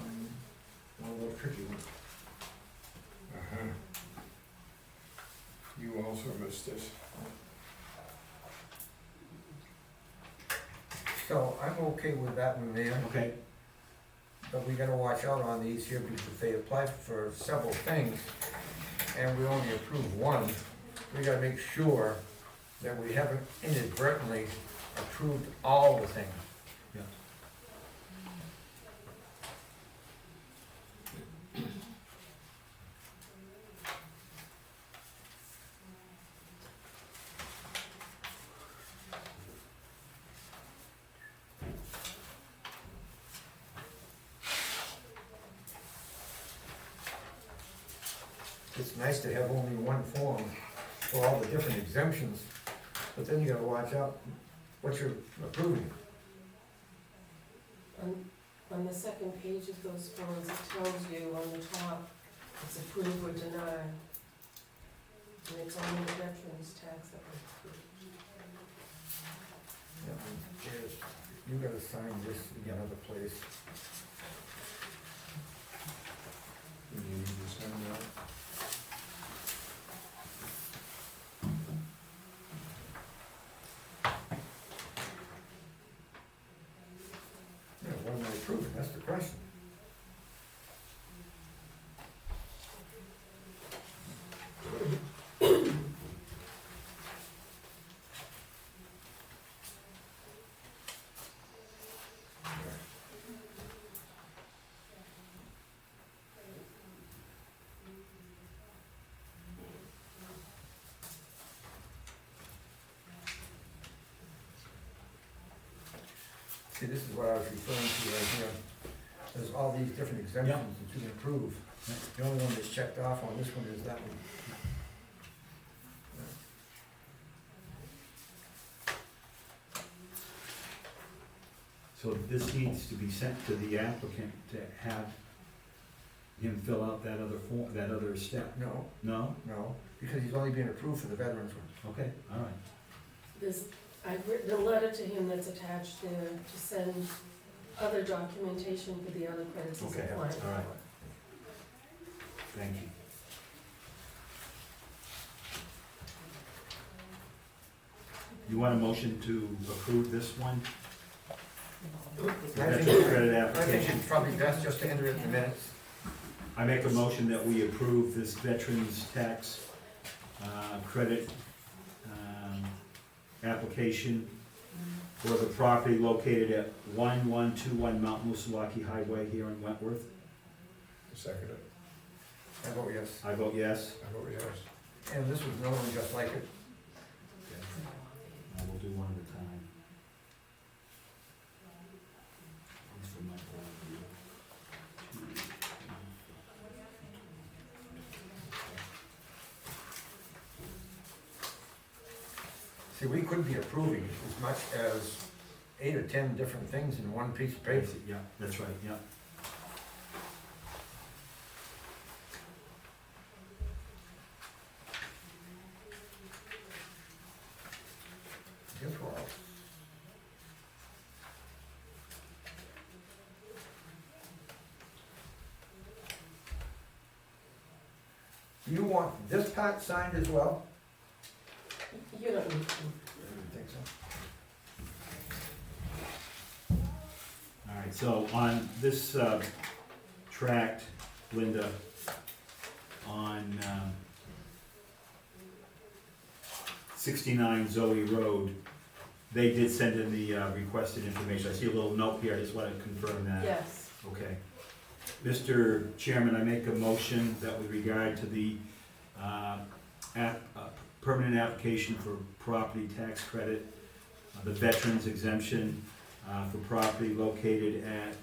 A little tricky one. Uh-huh. You also missed this. So I'm okay with that one there, Okay, but we gotta watch out on these here because if they apply for several things and we only approve one, we gotta make sure that we haven't inadvertently approved all the things. yeah. It's nice to have only one form for all the different exemptions, but then you gotta watch out what you're approving. On the second page of those forms, it tells you on the top, it's approved or denied. And it's only the veterans tax that was approved. You gotta sign this in another place. You need to sign that. Yeah, what am I approving? That's the question. See, this is what I was referring to right here. There's all these different exemptions that you can approve. The only one that's checked off on this one is that one. So this needs to be sent to the applicant to have him fill out that other form, that other step? No, No? no, because he's only being approved for the veterans one. Okay, all right. I've written a letter to him that's attached there to send other documentation for the other credits he's Okay, applying all right. for. Thank you. You want a motion to approve this one? I Veteran think, credit I think application. it's probably best just to enter it in the minutes. I make a motion that we approve this veterans tax credit application for the property located at 1121 Mount Moosilauke Highway here in Wentworth. Second it. I vote yes. I vote yes. I vote yes. And this was another one just like it. We'll do one at a time. This for my See, we could be approving as much as 8 or 10 different things in one piece of paper. Yeah, that's right, yeah. Guess we're all. Do you want this part signed as well? You don't need to. I don't think so. All right, so on this tract, Linda, on 69 Zoe Road, they did send in the requested information. I see a little note here, I just want to confirm that. Yes. Okay. Mr. Chairman, I make a motion that with regard to the permanent application for property tax credit, the veterans exemption for property located at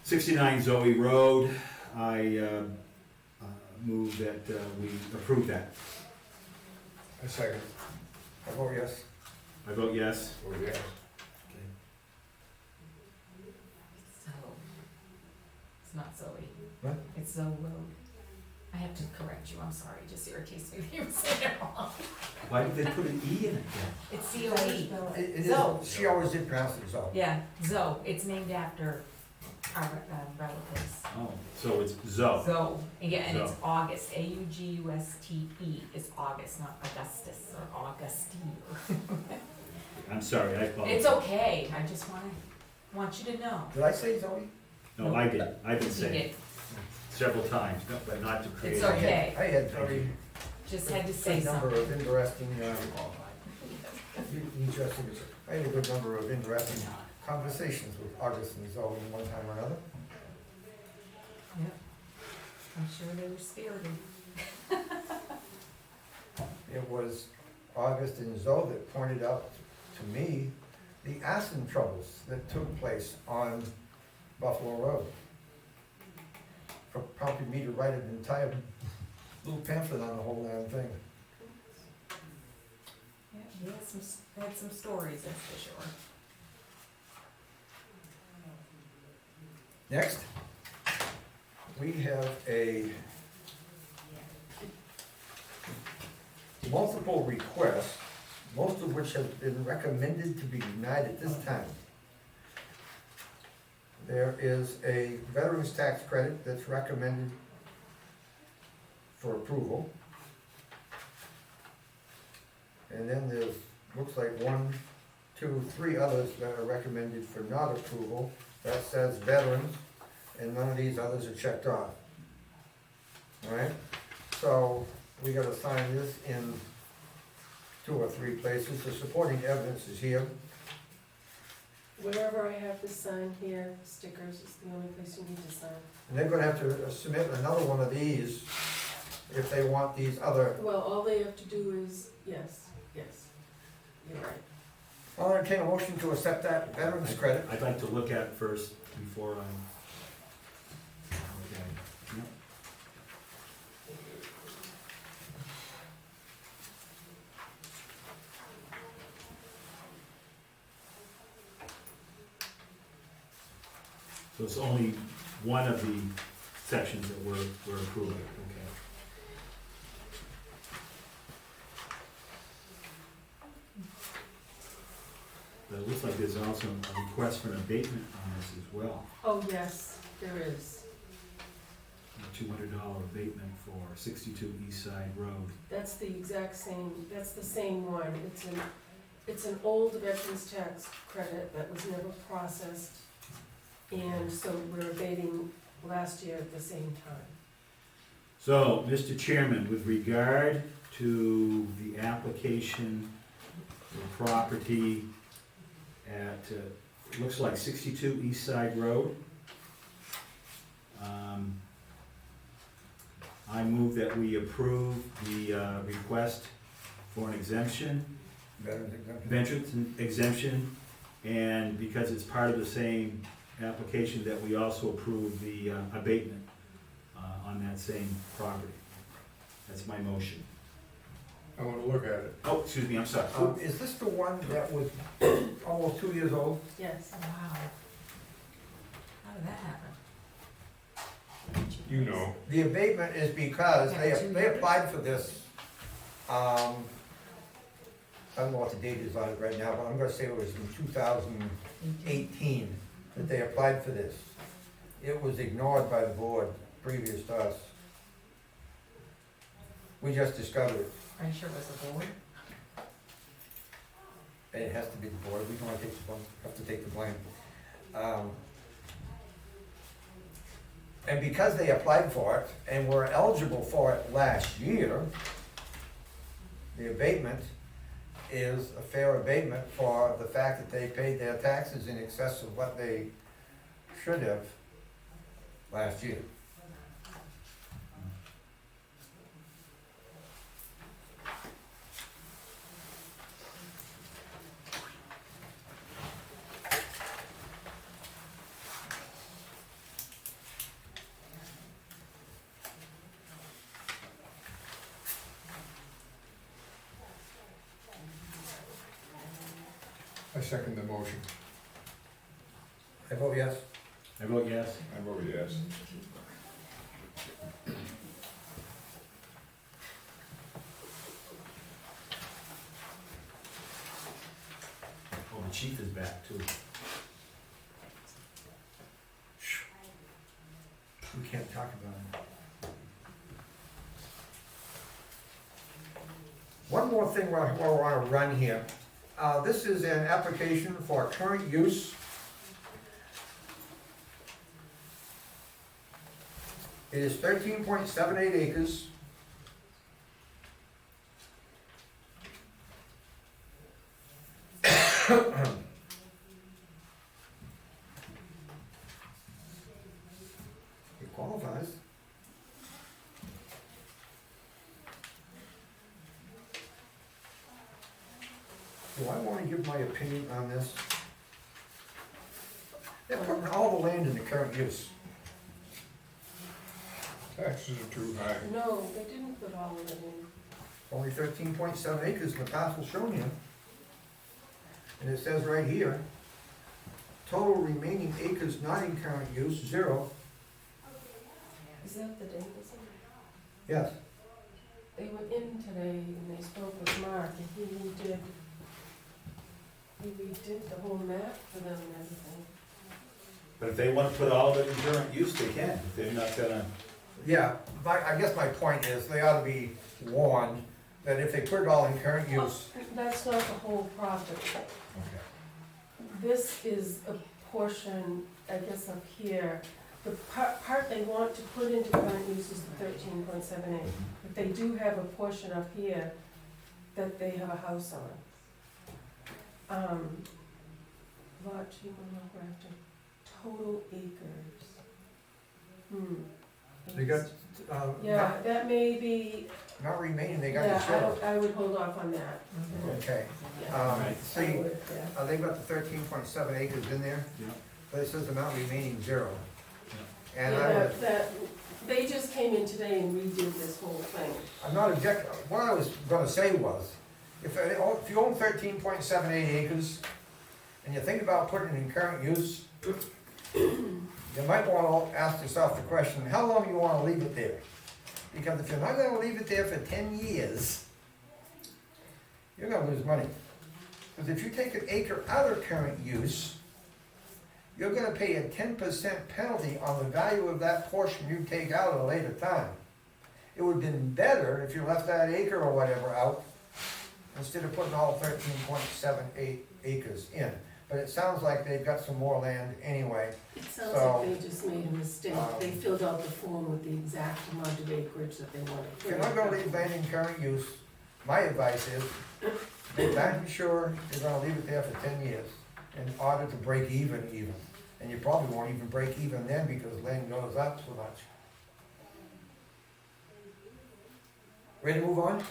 69 Zoe Road, I move that we approve that. I second. I vote yes. I vote yes. Vote yes. So, it's not Zoe. What? It's Zoe Road. I have to correct you, I'm sorry, it just irritates me that you say it wrong. Why did they put an E in it then? It's C-O-E. It is, Zoe. she always did pronounce it Zoe. Yeah, Zoe, it's named after our relatives. Oh, so it's Zoe. Zoe, yeah, and it's Zoe. August, A-U-G-U-S-T-E, it's August, not Augustus or Augustine. I'm sorry, I apologize. It's okay, I just want you to know. Did I say Zoe? No, I did. I've been You saying did, it several times, but not to create. It's okay. I had very, Just had to say good number something. of interesting, I had a good number of interesting conversations with August and Zoe one time or another. Yep. I'm sure they were spirited. It was August and Zoe that pointed out to me the acid troubles that took place on Buffalo Road. Prompted me to write an entire little pamphlet on the whole damn thing. Yeah, he had some stories, that's for sure. Next, we have a multiple requests, most of which have been recommended to be denied at this time. There is a veterans tax credit that's recommended for approval. And then there's, looks like 1, 2, 3 others that are recommended for not approval. That says veterans, and none of these others are checked off. Alright, so we gotta sign this in 2 or 3 places. The supporting evidence is here. Wherever I have to sign here, stickers is the only place you need to sign. And they're gonna have to submit another one of these if they want these other. Well, all they have to do is, yes, you're right. I'll entertain a motion to accept that veterans credit. I'd like to look at it first before I. Okay. Yep. So it's only one of the sections that we're approving, okay. But it looks like there's also a request for an abatement on this as well. Oh, yes, there is. A $200 abatement for 62 East Side Road. That's the exact same, that's the same one. It's an It's an old veterans tax credit that was never processed, and so we're abating last year at the same time. So, Mr. Chairman, with regard to the application for property at, looks like 62 East Side Road, I move that we approve the request for an exemption, Veterans exemption. veterans exemption, and because it's part of the same application, that we also approve the abatement on that same property. That's my motion. I wanna look at it. Oh, excuse me, I'm sorry. Is this the one that was almost 2 years old? Yes. Wow. How did that happen? You know, The abatement is because they applied for this, I don't know what the date is on it right now, but I'm gonna say it was in 2018 that they applied for this. It was ignored by the board previous to us. We just discovered it, Are you sure it was the board? and it has to be the board, we don't have to take the blame. And because they applied for it and were eligible for it last year, the abatement is a fair abatement for the fact that they paid their taxes in excess of what they should have last year. I second the motion. I vote yes. I vote yes. I vote yes. Oh, the chief is back too. We can't talk about it. One more thing while I want to run here. This is an application for current use. It is 13.78 acres. It qualifies. Do I want to give my opinion on this? They're putting all the land in the current use. Taxes are too high. No, they didn't put all of it in. Only 13.7 acres in the parcel shown here. And it says right here, total remaining acres not in current use, 0. Is that the date, is it? Yes, They were in today and they spoke with Mark and he redid the whole map for them and everything. But if they want to put all of it in current use, they can. If they're not gonna, yeah, I guess my point is, they ought to be warned that if they put it all in current use, That's not the whole project. This is a portion, I guess up here. The part they want to put into current use is the 13.78. But they do have a portion up here that they have a house on. Lot cheaper, lot Grafton, total acres. they got, Yeah, that may be, not remaining, they got yeah, the 0. I would hold off on that. Okay, Yeah, Right. so I you, would, yeah. they've got the 13.7 acres in there, yeah. but it says amount remaining 0. And Yeah, I would, they just came in today and redid this whole thing. I'm not objecting, what I was gonna say was, if you own 13.78 acres, and you think about putting it in current use, you might wanna ask yourself the question, how long you wanna leave it there? Because if you're not gonna leave it there for 10 years, you're gonna lose money. Because if you take an acre out of current use, you're gonna pay a 10% penalty on the value of that portion you take out at a later time. It would've been better if you left that acre or whatever out, instead of putting all 13.78 acres in. But it sounds like they've got some more land anyway. It sounds So, like they just made a mistake. They filled out the form with the exact amount of acreage that they wanted. If you're not gonna leave land in current use, my advice is, make damn sure you're gonna leave it there for 10 years in order to break even. And you probably won't even break even then because land goes up so much. Ready to move on?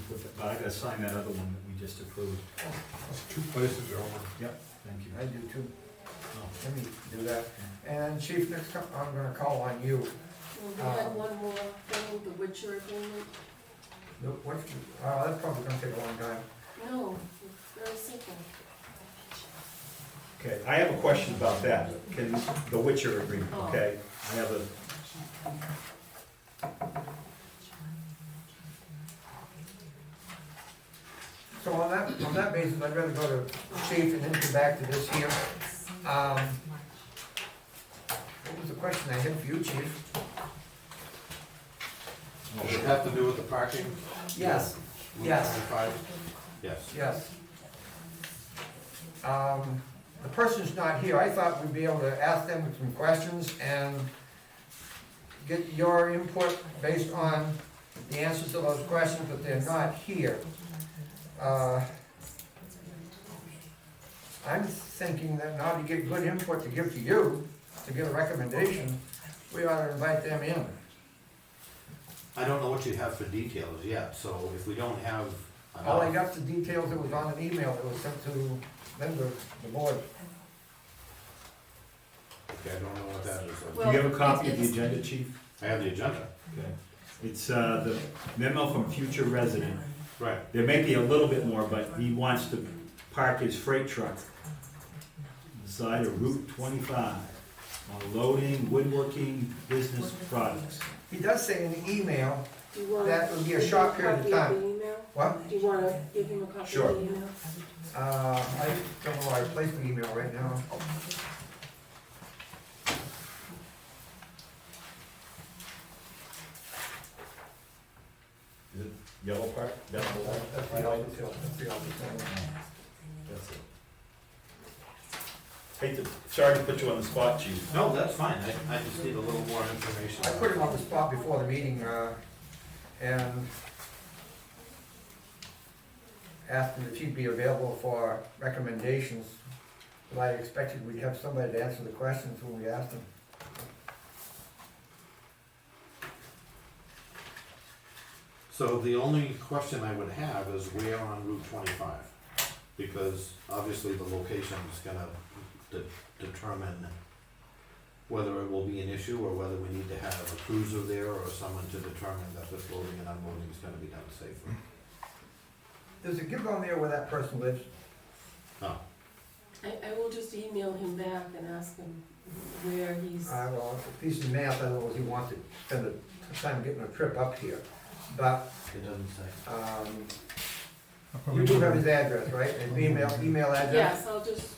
But I gotta sign that other one that we just approved. There's 2 places over. Thank you. I do too. Oh, Let me do that. And Chief, next time, I'm gonna call on you. Well, we had one more thing, the Witcher agreement. That's probably gonna take a long time. No, it's very simple. Okay, I have a question about that. Can, the Witcher agreement, Oh. okay? I have a, So on that basis, I'd rather go to Chief and then come back to this here. What was the question I had for you, Chief? Does it have to do with the parking? Yes. Yes. 125? Yes. Yes. The person's not here. I thought we'd be able to ask them some questions and get your input based on the answers to those questions, but they're not here. I'm thinking that now to get good input to give to you, to get a recommendation, we ought to invite them in. I don't know what you have for details yet, so if we don't have All I enough, got the details that was on an email that was sent to them, the board. okay, I don't know what that is. Well, do you have a copy of the it's- agenda, Chief? I have the agenda. Okay. It's, the memo from future resident. Right. There may be a little bit more, but he wants to park his freight truck on the side of Route 25, on loading, woodworking, business products. He does say in the email, Do you want? that would be a short period of time. the email? What? Do you wanna give him a copy Sure. of the email? I don't know where I placed the email right now. Is it yellow part? That's the one? That's the Alpha Hill, that's the Alpha Hill. That's it. Hate to, sorry to put you on the spot, Chief. No, that's fine, I just need a little more information. I put him on the spot before the meeting, and asked him if he'd be available for recommendations. But I expected we'd have somebody to answer the questions when we asked him. So the only question I would have is where on Route 25? Because obviously the location is gonna determine whether it will be an issue or whether we need to have a cruiser there or someone to determine that this loading and unloading is gonna be done safely. Does it give on there where that person lives? Oh, I will just email him back and ask him where he's, Well, if he's in Mass, I don't know if he wants to spend the time getting a trip up here. But, it doesn't say. I'll you probably do do have that. his address, right? His email address? yes, I'll just,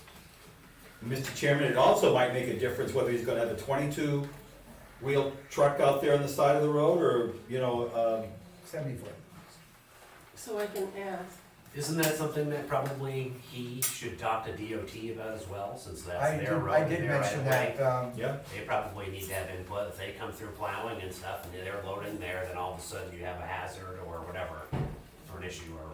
Mr. Chairman, it also might make a difference whether he's gonna have a 22-wheel truck out there on the side of the road, or, 70-foot. so I can ask. Isn't that something that probably he should talk to DOT about as well, since that's their road I and did their right mention of way? that, yeah. They probably need to have input, if they come through plowing and stuff, and they're loading there, then all of a sudden you have a hazard or whatever, or an issue, or,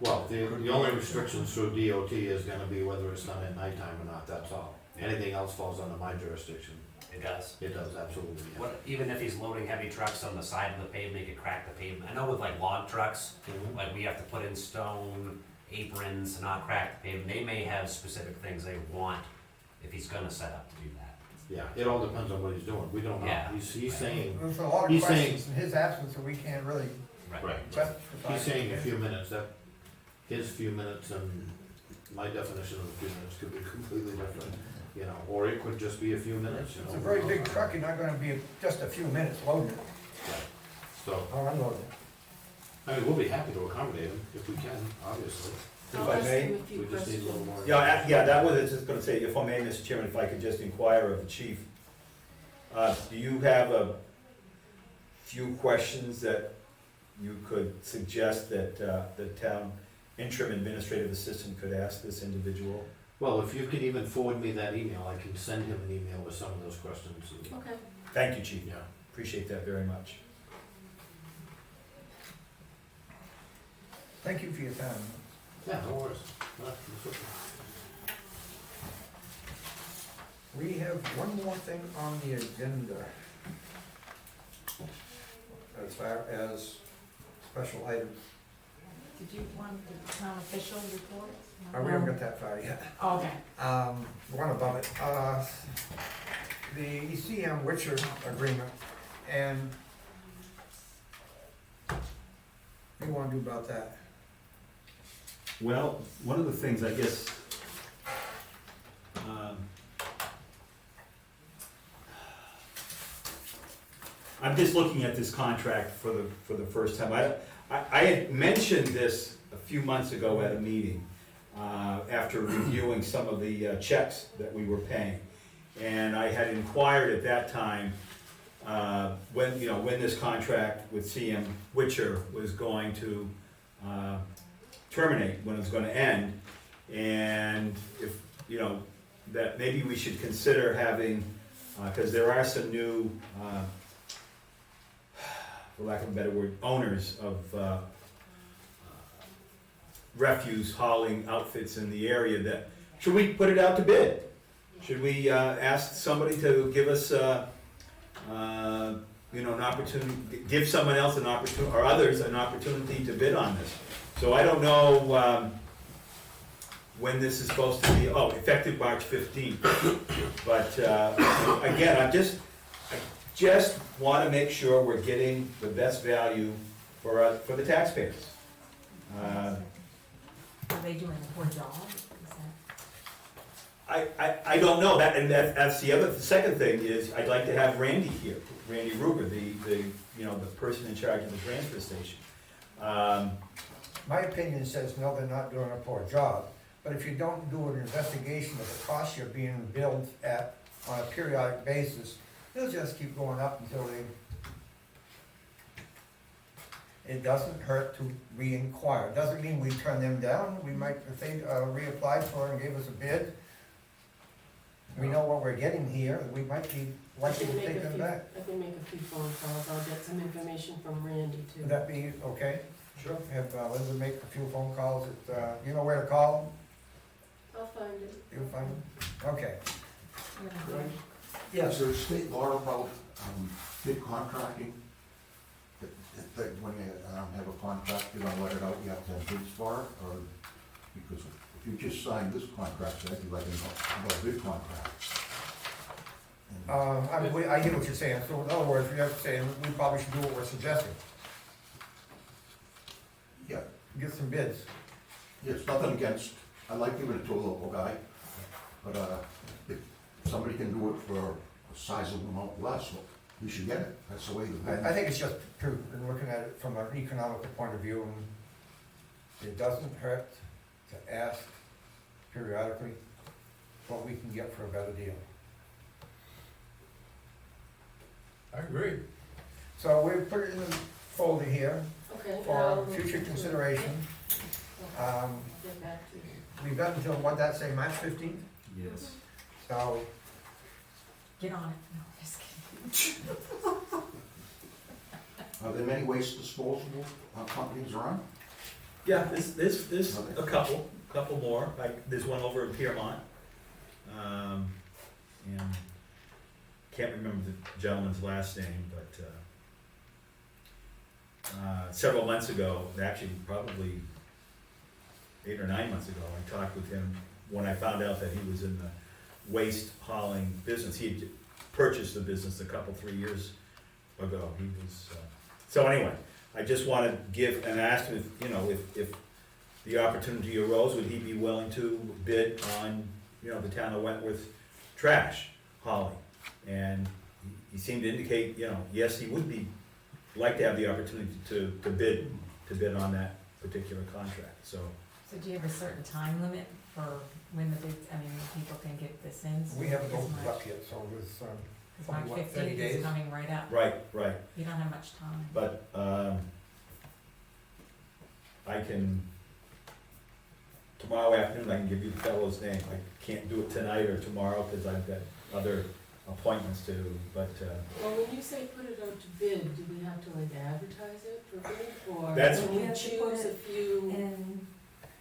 Well, the only restrictions through DOT is gonna be whether it's done at nighttime or not, that's all. Anything else falls under my jurisdiction. it does. It does, absolutely. Yeah. What, even if he's loading heavy trucks on the side of the pavement, he could crack the pavement, I know with like log trucks, like we have to put in stone aprons to not crack the pavement, they may have specific things they want if he's gonna set up to do that. Yeah, it all depends on what he's doing, we don't know. Yeah. He's saying, there's a lot of He's questions in his absence, so we can't really right, justify. he's saying a few minutes, that his few minutes and my definition of a few minutes could be completely different, or it could just be a few minutes, It's a very big truck, you're not gonna be just a few minutes loading it, So, or unloading it. I mean, we'll be happy to accommodate him if we can, obviously. I'll I ask may, him a few We just need a little questions. more. Yeah, that was, I was just gonna say, if I may, Mr. Chairman, if I could just inquire of the chief. Do you have a few questions that you could suggest that the town interim administrative assistant could ask this individual. Well, if you can even forward me that email, I can send him an email with some of those questions. Okay. Thank you, Chief. Yeah. Appreciate that very much. Thank you for your time. Yeah, no worries. It's okay. We have one more thing on the agenda. As far as special items. Did you want the town official report? We haven't got that far yet. Oh, okay. One above it, the ECM Witcher agreement, and what do you wanna do about that? Well, one of the things, I guess, I'm just looking at this contract for the first time. I had mentioned this a few months ago at a meeting, after reviewing some of the checks that we were paying. And I had inquired at that time, when this contract with CM Witcher was going to terminate, when it was gonna end. And if, that maybe we should consider having, because there are some new, for lack of a better word, owners of refuse hauling outfits in the area, that, should we put it out to bid? Should we ask somebody to give us, an opportunity, give someone else an opportunity, or others an opportunity to bid on this? So I don't know when this is supposed to be, effective March 15th. But again, I just want to make sure we're getting the best value for the taxpayers. Are they doing a poor job? Is that? I don't know that, and that's the second thing is, I'd like to have Randy here, Randy Ruger, the person in charge of the transfer station. My opinion says, no, they're not doing a poor job, but if you don't do an investigation of the costs you're being billed at on a periodic basis, they'll just keep going up until it doesn't hurt to re-inquire. Doesn't mean we turn them down. We might, if they reapplied for and gave us a bid, we know what we're getting here, we might be likely to take them back. I can make a few phone calls, I'll get some information from Randy too. Would that be okay? Sure. Have Linda make a few phone calls, you know where to call? I'll find it. You'll find them? Okay. You're not- Yes. Is there a state law about bid contracting? That when you have a contract, you're gonna let it out, you have to have bids for it? Or, because if you just signed this contract, that'd be like a bid contract. And I hear what you're saying, so in other words, you're saying we probably should do what we're suggesting, Yeah, get some bids. it's nothing against, I like giving it to a local guy, but if somebody can do it for a sizable amount less, well, you should get it, that's the way the bid. I think it's just true, and looking at it from an economical point of view, and it doesn't hurt to ask periodically what we can get for a better deal. I agree. So we put it in the folder here Okay. for I'll- future consideration. I'll get back to you. We've got until, what that say, March 15th? Yes. So, Get on it. No, just kidding. Are there many waste disposal companies around? Yeah, there's a couple more, like, there's one over in Piermont. And can't remember the gentleman's last name, but, several months ago, actually probably 8 or 9 months ago, I talked with him when I found out that he was in the waste hauling business. He had purchased the business 3 years ago. He was, so anyway, I just wanted to give, and ask him if the opportunity arose, would he be willing to bid on, the town of Wentworth trash hauling? And he seemed to indicate, yes, he would like to have the opportunity to bid on that particular contract, so. So do you have a certain time limit for when the bids, when people can get this in? we haven't Because opened March- up yet, so it's, Because March what, 30 15th days? is coming right up. Right, You don't have much time. but, I can, tomorrow afternoon, I can give you the fellow's name. I can't do it tonight or tomorrow, because I've got other appointments to, but, Well, when you say put it out to bid, do we have to like advertise it for bid, or That's- can We we have to choose a few? And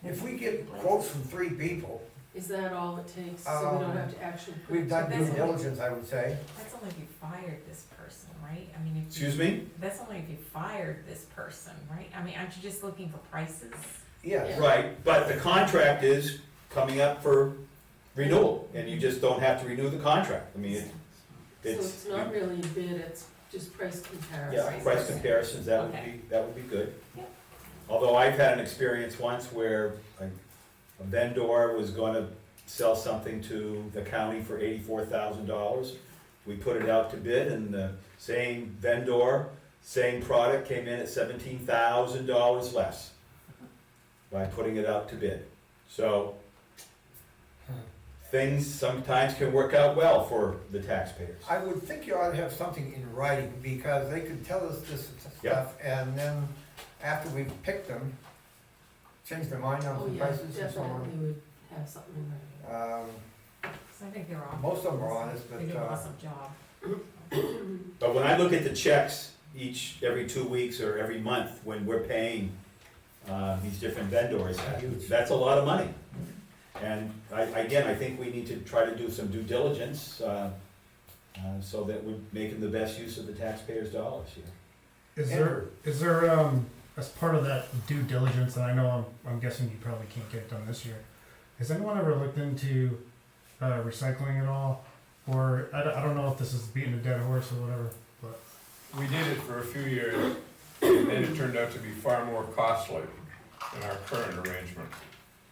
If we get quotes from 3 people, Is that all it takes, so we don't have to actually put? we've done But due that's- diligence, I would say. that's only if you fired this person, right? I mean, if. excuse me? That's only if you fired this person, right? I mean, aren't you just looking for prices? Yes. Yeah. Right, but the contract is coming up for renewal, and you just don't have to renew the contract. I mean, So it's not really a bid, it's just price comparison. yeah, price comparisons, that would Okay. be, that would be good. Yep. Although I've had an experience once where a vendor was gonna sell something to the county for $84,000. We put it out to bid, and the same vendor, same product came in at $17,000 less by putting it out to bid. So, things sometimes can work out well for the taxpayers. I would think you ought to have something in writing, because they could tell us this Yeah. stuff, and then after we've picked them, change their mind Oh, on the yeah, prices and so on. definitely would have something in there. So I think they're all. Most of them are honest, They do but, an awesome job. But when I look at the checks every 2 weeks or every month, when we're paying these different vendors, that's a lot of money. And again, I think we need to try to do some due diligence, so that we're making the best use of the taxpayers' dollars here. Is there, as part of that due diligence, and I know I'm guessing you probably can't get it done this year, has anyone ever looked into, recycling at all? Or, I don't know if this is beating a dead horse or whatever, but, We did it for a few years, and then it turned out to be far more costly than our current arrangement.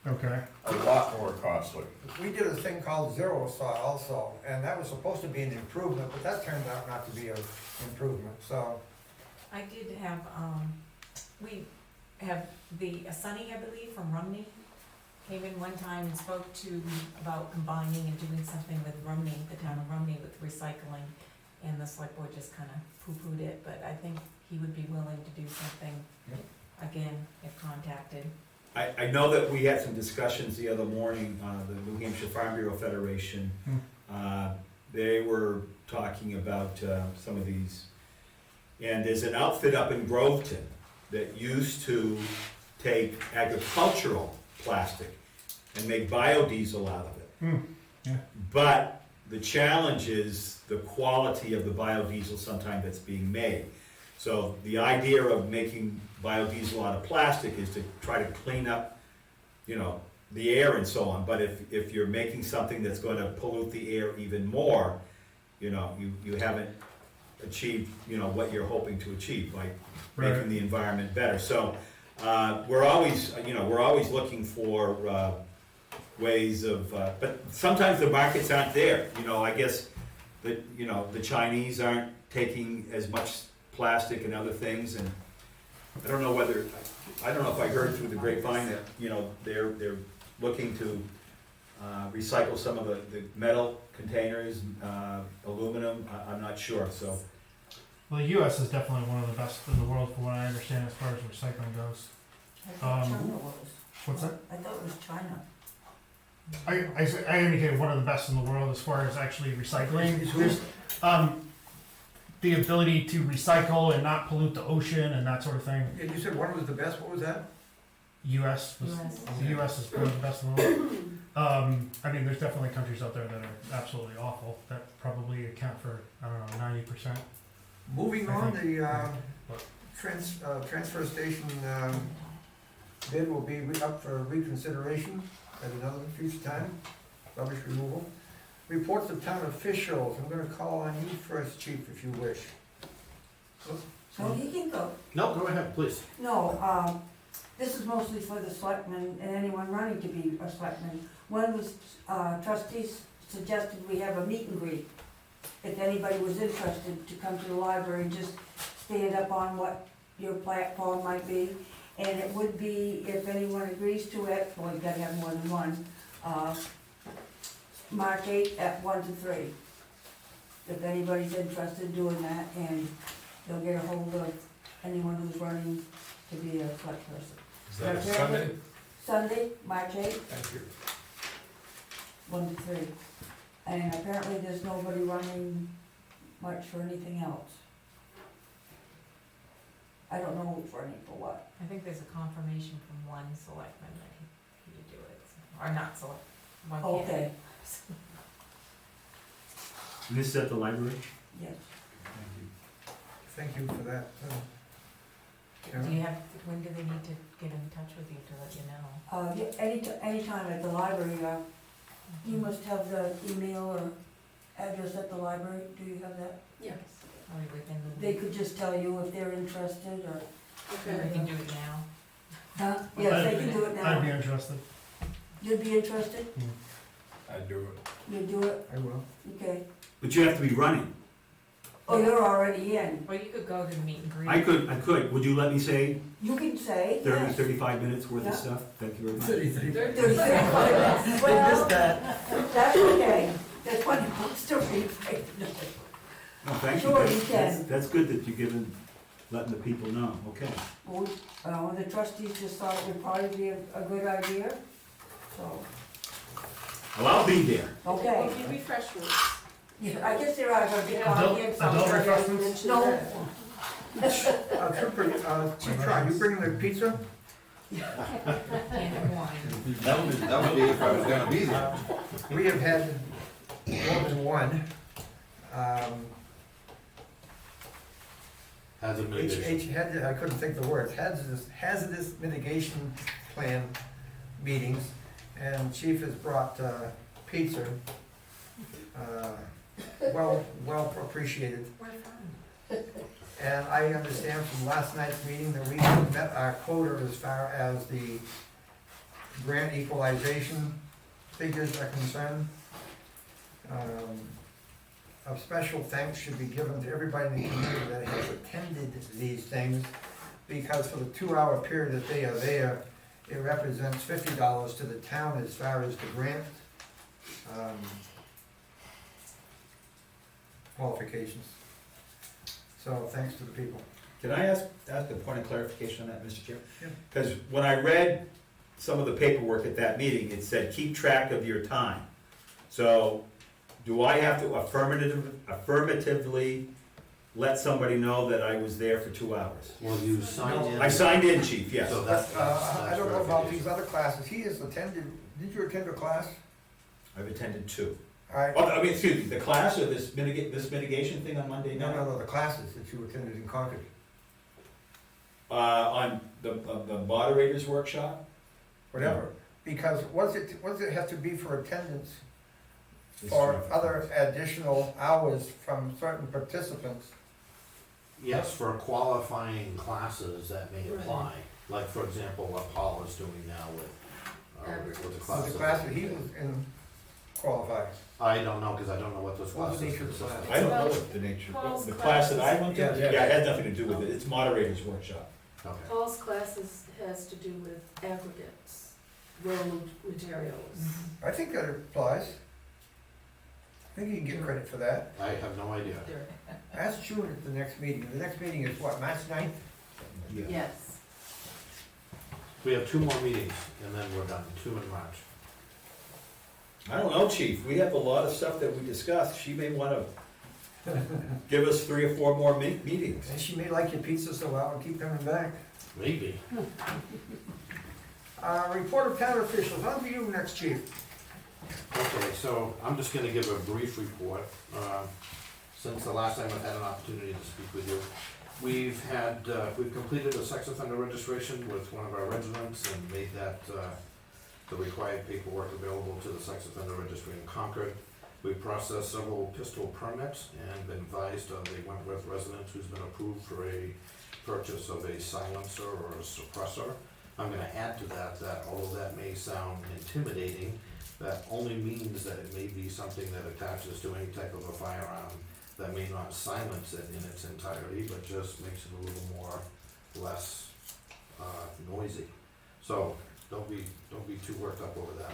okay. A lot more costly. we did a thing called zero saw also, and that was supposed to be an improvement, but that turned out not to be an improvement, so. I did have, we have Sunny, I believe, from Rumney, came in one time and spoke to about combining and doing something with Rumney, the town of Rumney, with recycling. And the select board just kinda poo-pooed it, but I think he would be willing to do something again, if contacted. I know that we had some discussions the other morning, the New Hampshire Farm Bureau Federation. They were talking about some of these. And there's an outfit up in Groveton that used to take agricultural plastic and make biodiesel out of it. Yeah. But the challenge is the quality of the biodiesel sometimes that's being made. So the idea of making biodiesel out of plastic is to try to clean up, the air and so on. But if you're making something that's going to pollute the air even more, you haven't achieved, what you're hoping to achieve by making the environment better. So we're always looking for ways of, but sometimes the markets aren't there. I guess the Chinese aren't taking as much plastic and other things, and I don't know if I heard through the grapevine that, they're looking to recycle some of the metal containers, aluminum, I'm not sure, so. Well, the US is definitely one of the best in the world, from what I understand, as far as recycling goes. I thought Um, China was. What's that? I thought it was China. I indicated one of the best in the world as far as actually recycling. Is who? There's, the ability to recycle and not pollute the ocean and that sort of thing. And you said one was the best, what was that? US was, the US is one of the best in the world. I mean, there's definitely countries out there that are absolutely awful, that probably account for, 90%. Moving I on, think- the transfer station bid will be up for reconsideration at another future time, rubbish removal. Reports of town officials, I'm gonna call on you first, chief, if you wish. So he can go. No, go ahead, please. No, this is mostly for the selectmen and anyone running to be a selectman. One was, trustees suggested we have a meet and greet. If anybody was interested to come to the library and just stand up on what your platform might be. And it would be, if anyone agrees to it, well, you gotta have more than one, March 8th at 1 to 3. If anybody's interested in doing that, and they'll get a hold of anyone who's running to be a select person. Is that a Sunday? Sunday, March eighth, Thank you. 1 to 3. And apparently there's nobody running much for anything else. I don't know who's running for what. I think there's a confirmation from one selectman that he would do it, or not select, one Okay, candidate. And this is at the library? yes. Thank you for that. Do Karen. you have, when do they need to get in touch with you to let you know? Yeah, anytime at the library, you must have the email or address at the library, do you have that? Yes. Probably within the They week. could just tell you if they're interested or, Or Okay. we can do it now. huh? Yes, they can do it I'd be now. interested. You'd be interested? I'd do it. You'd do it? I will. Okay. But you have to be running. Oh, you're already in. Or you could go to the meet and greet. I could. Would you let me say You can say, 30, yes. 35 minutes worth Yeah. of stuff? Thank you very much. 35. Well, that's okay. That's what it wants to read. No, thank you. Sure, you That's- can. That's good that you're letting the people know, okay. Well, the trustees just thought it would probably be a good idea, so, Well, I'll be there. okay. Give me refreshments. Yeah, I guess there are gonna be Yeah. coffee and Adult something. refreshments? No, Chief Trout, you bringing the pizza? And wine. That would be if I was gonna be there. We have had more than one. Hazard mitigation. I couldn't think of the words, hazardous mitigation plan meetings, and Chief has brought pizza. Well appreciated. We're fine. And I understand from last night's meeting that we met our quota as far as the grant equalization figures are concerned. A special thanks should be given to everybody in the community that has attended these things, because for the 2-hour period that they are there, it represents $50 to the town as far as the grant qualifications. So thanks to the people. Can I ask a point of clarification on that, Mr. Chair? Yeah. Because when I read some of the paperwork at that meeting, it said, keep track of your time. So, do I have to affirmatively let somebody know that I was there for 2 hours? Well, you signed in. I signed in, chief, yes. So that's I don't know about these verification. other classes, he has attended, did you attend a class? I've attended 2. Alright, Oh, I mean, excuse me, the class or this mitigation thing on Monday night? no, the classes that you attended in Concord. On the moderators workshop? Whatever, because what's it have to be for attendance It's for for- other additional hours from certain participants? Yes, for qualifying classes that may apply, like for example, what Paul is doing now with the So the classes. class that he was in qualifies. I don't know, cause I don't know what those What's the classes nature of the consist of. I don't know Well, what the nature, Paul's the class that I went to, classes- yeah, it had nothing to do with it, it's moderators workshop. Okay. Paul's classes has to do with aggregates, road materials. I think that applies. I think you can get credit for that. I have no idea. Ask June at the next meeting. The next meeting is what, March 9th? Yes. We have 2 more meetings and then we're done, 2 in March. I don't know, chief, we have a lot of stuff that we discussed, she may wanna give us 3 or 4 more meetings. And she may like your pizza so well and keep coming back. Maybe. Report of town officials, on to you next, chief. Okay, so I'm just gonna give a brief report. Since the last time I've had an opportunity to speak with you, we've completed a sex offender registration with one of our residents and made that, the required paperwork available to the sex offender registry in Concord. We processed several pistol permits and been advised of a Wentworth resident who's been approved for a purchase of a silencer or a suppressor. I'm gonna add to that, although that may sound intimidating, that only means that it may be something that attaches to any type of a firearm that may not silence it in its entirety, but just makes it a little less noisy. So don't be too worked up over that.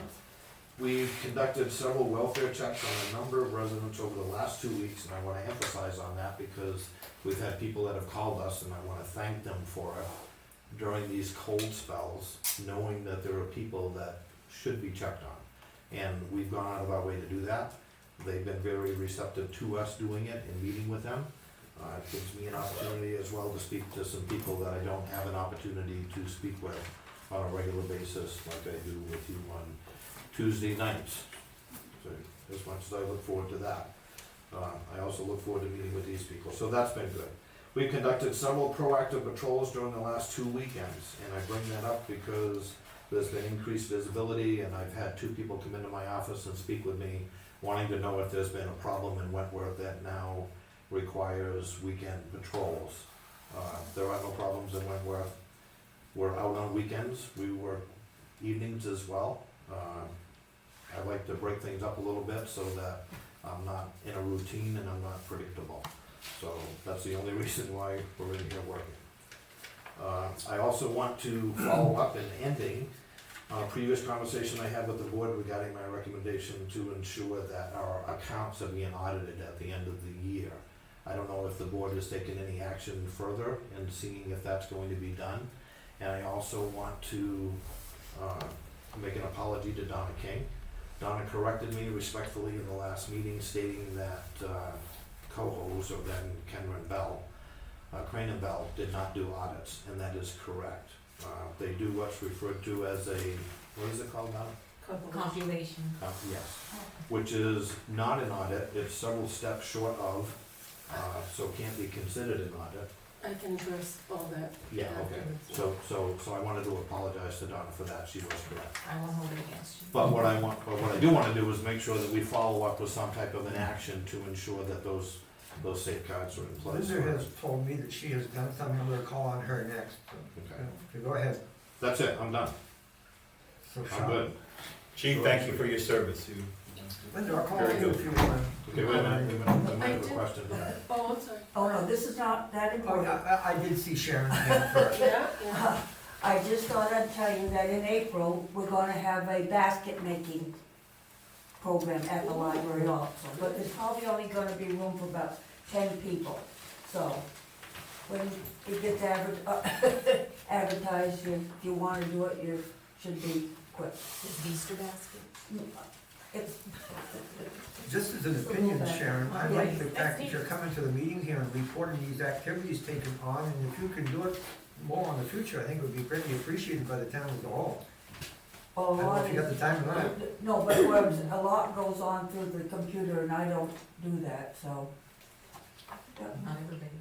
We've conducted several welfare checks on a number of residents over the last 2 weeks, and I want to emphasize on that because we've had people that have called us, and I want to thank them for it. during these cold spells, knowing that there are people that should be checked on. And we've gone out of our way to do that. They've been very receptive to us doing it and meeting with them. It gives me an opportunity as well to speak to some people that I don't have an opportunity to speak with on a regular basis, like I do with you on Tuesday nights. So as much as I look forward to that, I also look forward to meeting with these people, so that's been good. We've conducted several proactive patrols during the last 2 weekends, and I bring that up because there's been increased visibility, and I've had 2 people come into my office and speak with me, wanting to know if there's been a problem in Wentworth that now requires weekend patrols. There are no problems in Wentworth. We're out on weekends, we work evenings as well. I like to break things up a little bit so that I'm not in a routine and I'm not predictable. So that's the only reason why we're in here working. I also want to follow up in ending on a previous conversation I had with the board regarding my recommendation to ensure that our accounts are being audited at the end of the year. I don't know if the board has taken any action further in seeing if that's going to be done. And I also want to make an apology to Donna King. Donna corrected me respectfully in the last meeting, stating that Cohoes, or then Kenron Bell, Crane and Bell, did not do audits, and that is correct. They do what's referred to as a, what is it called now? Compilation. Yes, which is not an audit, it's several steps short of, so can't be considered an audit. I can address all that. Yeah, okay, afterwards. so I wanted to apologize to Donna for that, she was correct. I won't hold it against you. But what I do wanna do is make sure that we follow up with some type of an action to ensure that those safeguards are in place. Linda has told me that she has done something, I'm gonna call on her next. Okay, So go ahead. that's it, I'm done, So I'm Sean. good. Chief, thank you for your service. Linda, I'll call Very you good. if you want. Okay, wait a minute, I might have a question. Oh, I'm sorry. Oh, no, this is not that Oh, important. I did see Sharon's hand first. Yeah, yeah. I just thought I'd tell you that in April, we're gonna have a basket making program at the library also. But there's probably only gonna be room for about 10 people. So when it gets advertised, if you wanna do it, you should be quick. This Easter basket? It's, Just as an opinion, Sharon, I like the fact that you're coming to the meeting here and reporting these activities taken on, and if you can do it more in the future, I think it would be greatly appreciated by the town as a whole. I a don't know lot if you got the time or not. no, but whereas a lot goes on through the computer and I don't do that, so. Not everybody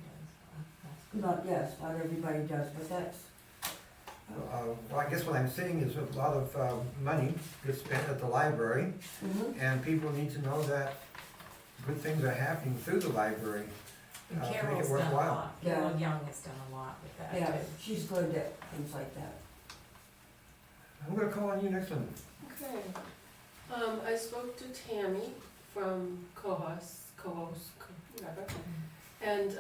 does. Not everybody does, but that's, Well, I guess what I'm saying is a lot of money gets spent at the library, and people need to know that good things are happening through the library. And Make it Carol's done a worthwhile. lot. Carol Young has done a lot with that yeah, too. she's good at things like that. I'm gonna call on you next one. Okay. I spoke to Tammy from whatever, and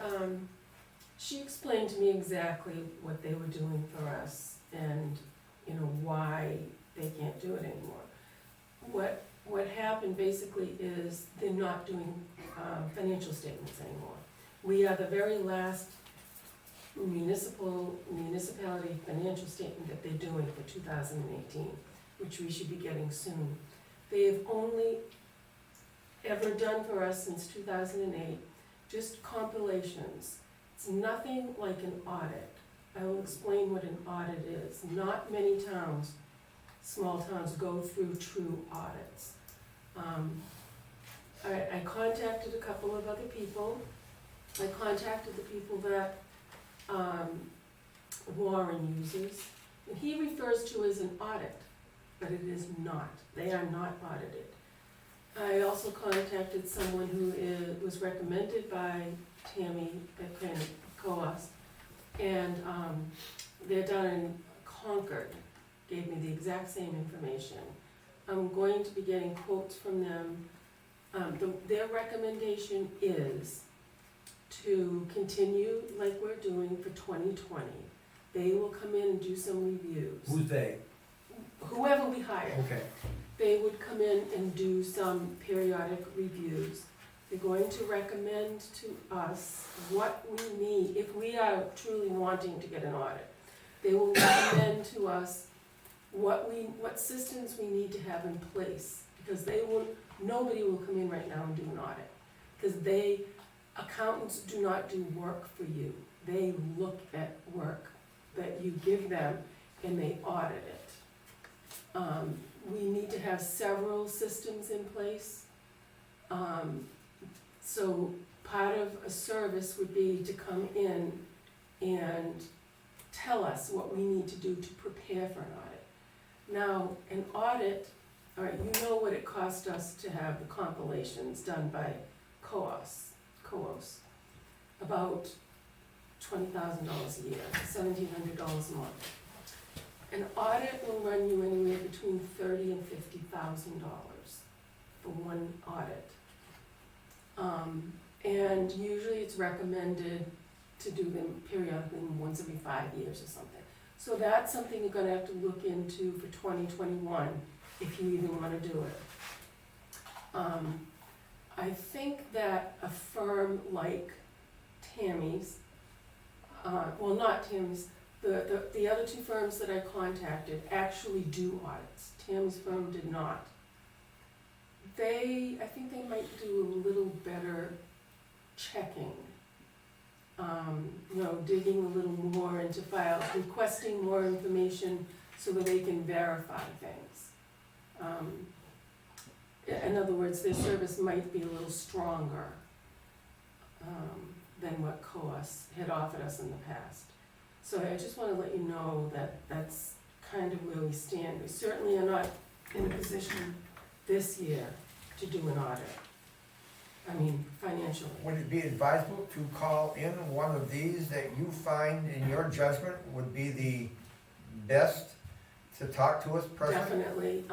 she explained to me exactly what they were doing for us and, you know, why they can't do it anymore. What happened basically is they're not doing financial statements anymore. We are the very last municipality financial statement that they're doing for 2018, which we should be getting soon. They have only ever done for us since 2008, just compilations. It's nothing like an audit. I will explain what an audit is. Not many towns, small towns, go through true audits. I contacted a couple of other people. I contacted the people that Warren uses, and he refers to as an audit, but it is not. They are not audited. I also contacted someone who was recommended by Tammy at Coas, and they're down in Concord, gave me the exact same information. I'm going to be getting quotes from them. Their recommendation is to continue like we're doing for 2020. They will come in and do some reviews. Who's they? Whoever we hire. Okay. They would come in and do some periodic reviews. They're going to recommend to us what we need, if we are truly wanting to get an audit, They will recommend to us what systems we need to have in place, because nobody will come in right now and do an audit. Because accountants do not do work for you. They look at work that you give them and they audit it. We need to have several systems in place. So part of a service would be to come in and tell us what we need to do to prepare for an audit. Now, an audit, all right, you know what it cost us to have the compilations done by COOS, about $20,000 a year, $1,700 a month. An audit will run you anywhere between $30,000 and $50,000 for one audit. And usually it's recommended to do them periodically, once every 5 years or something. So that's something you're gonna have to look into for 2021, if you even wanna do it. I think that a firm like Tammy's, well, not Tammy's, the other two firms that I contacted actually do audits. Tammy's firm did not. I think they might do a little better checking. Digging a little more into files, requesting more information so that they can verify things. In other words, their service might be a little stronger than what COOS had offered us in the past. So I just want to let you know that that's kind of where we stand. We certainly are not in a position this year to do an audit. I mean, financially. Would it be advisable to call in one of these that you find, in your judgment, would be the best to talk to us personally? Definitely.